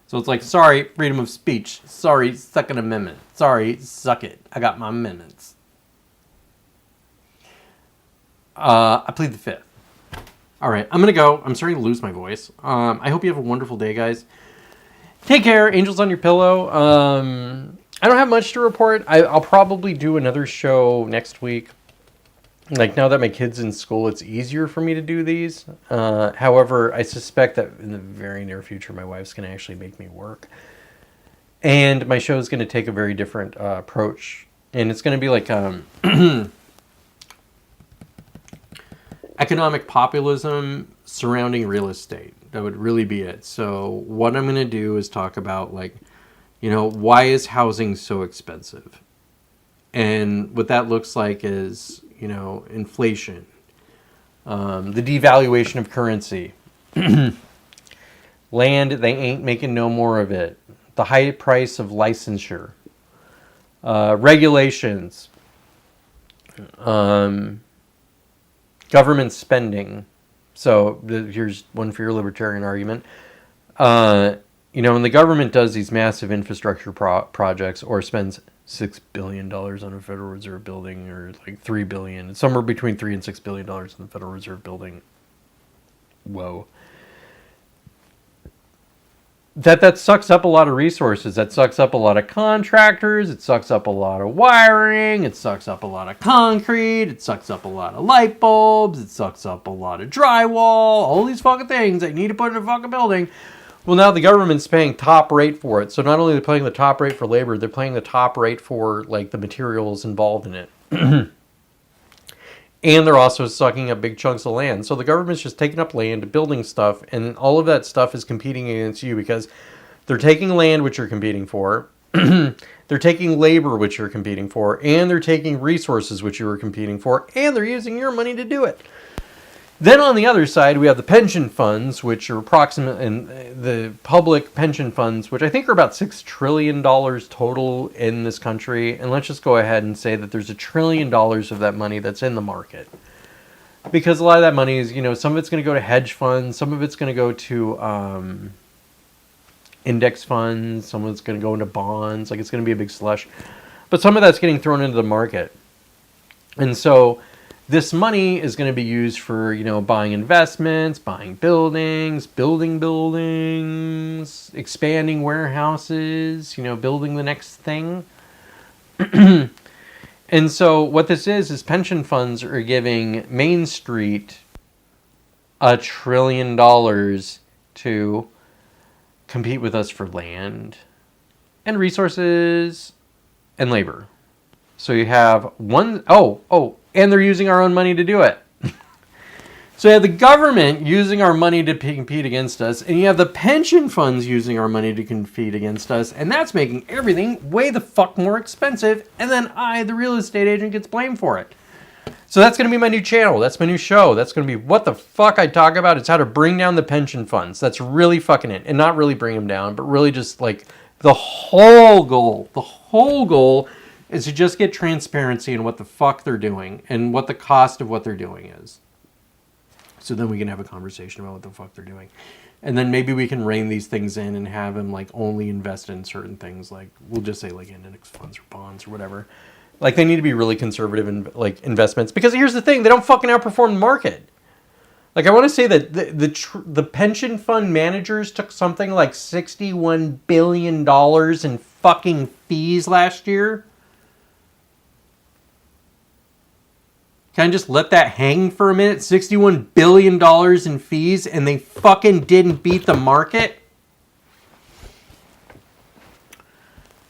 So it's like, sorry, freedom of speech. Sorry, Second Amendment. Sorry, suck it. I got my amendments. I plead the fifth. All right, I'm going to go. I'm starting to lose my voice. I hope you have a wonderful day, guys. Take care. Angels on your pillow. I don't have much to report. I'll probably do another show next week. Like, now that my kid's in school, it's easier for me to do these. However, I suspect that in the very near future, my wife's going to actually make me work. And my show is going to take a very different approach. And it's going to be like economic populism surrounding real estate. That would really be it. So what I'm going to do is talk about, like, you know, why is housing so expensive? And what that looks like is, you know, inflation, the devaluation of currency, land, they ain't making no more of it, the high price of licensure, regulations, government spending. So here's one for your libertarian argument. You know, when the government does these massive infrastructure projects or spends $6 billion on a Federal Reserve building, or like $3 billion, somewhere between $3 and $6 billion on the Federal Reserve building. Whoa. That sucks up a lot of resources. That sucks up a lot of contractors. It sucks up a lot of wiring. It sucks up a lot of concrete. It sucks up a lot of light bulbs. It sucks up a lot of drywall. All these fucking things that you need to put in a fucking building. Well, now the government's paying top rate for it. So not only are they paying the top rate for labor, they're paying the top rate for, like, the materials involved in it. And they're also sucking up big chunks of land. So the government's just taking up land, building stuff, and all of that stuff is competing against you because they're taking land, which you're competing for. They're taking labor, which you're competing for. And they're taking resources, which you were competing for. And they're using your money to do it. Then on the other side, we have the pension funds, which are the public pension funds, which I think are about $6 trillion total in this country. And let's just go ahead and say that there's $1 trillion of that money that's in the market. Because a lot of that money is, you know, some of it's going to go to hedge funds, some of it's going to go to index funds, some of it's going to go into bonds. Like, it's going to be a big slush. But some of that's getting thrown into the market. And so this money is going to be used for, you know, buying investments, buying buildings, building buildings, expanding warehouses, you know, building the next thing. And so what this is pension funds are giving Main Street $1 trillion to compete with us for land and resources and labor. So you have and they're using our own money to do it. So you have the government using our money to compete against us, and you have the pension funds using our money to compete against us, and that's making everything way the fuck more expensive, and then I, the real estate agent, gets blamed for it. So that's going to be my new channel. That's my new show. That's going to be what the fuck I talk about. It's how to bring down the pension funds. That's really fucking it. And not really bring them down, but really just, like, the whole goal is to just get transparency in what the fuck they're doing and what the cost of what they're doing is. So then we can have a conversation about what the fuck they're doing. And then maybe we can rein these things in and have them, like, only invest in certain things. Like, we'll just say, like, index funds or bonds or whatever. Like, they need to be really conservative in, like, investments. Because here's the thing, they don't fucking outperform the market. Like, I want to say that the pension fund managers took something like $61 billion in fucking fees last year. Can I just let that hang for a minute? $61 billion in fees, and they fucking didn't beat the market?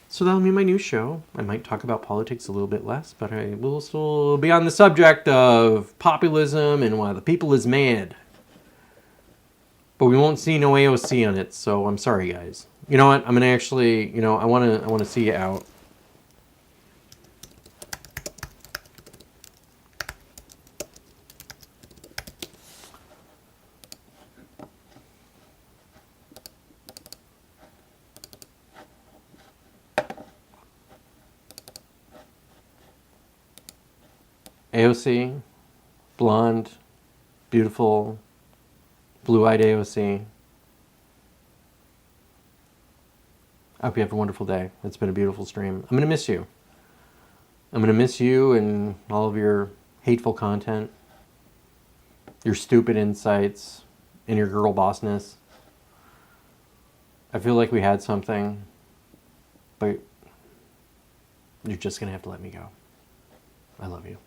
So that'll be my new show. I might talk about politics a little bit less, but I will still be on the subject of populism and why the people is mad. But we won't see no AOC on it, so I'm sorry, guys. You know what? I'm gonna actually, you know, I wanna see you out. AOC, blonde, beautiful, blue-eyed AOC. I hope you have a wonderful day. It's been a beautiful stream. I'm going to miss you. I'm going to miss you and all of your hateful content. your stupid insights, and your girl bossness. I feel like we had something, but you're just going to have to let me go. I love you.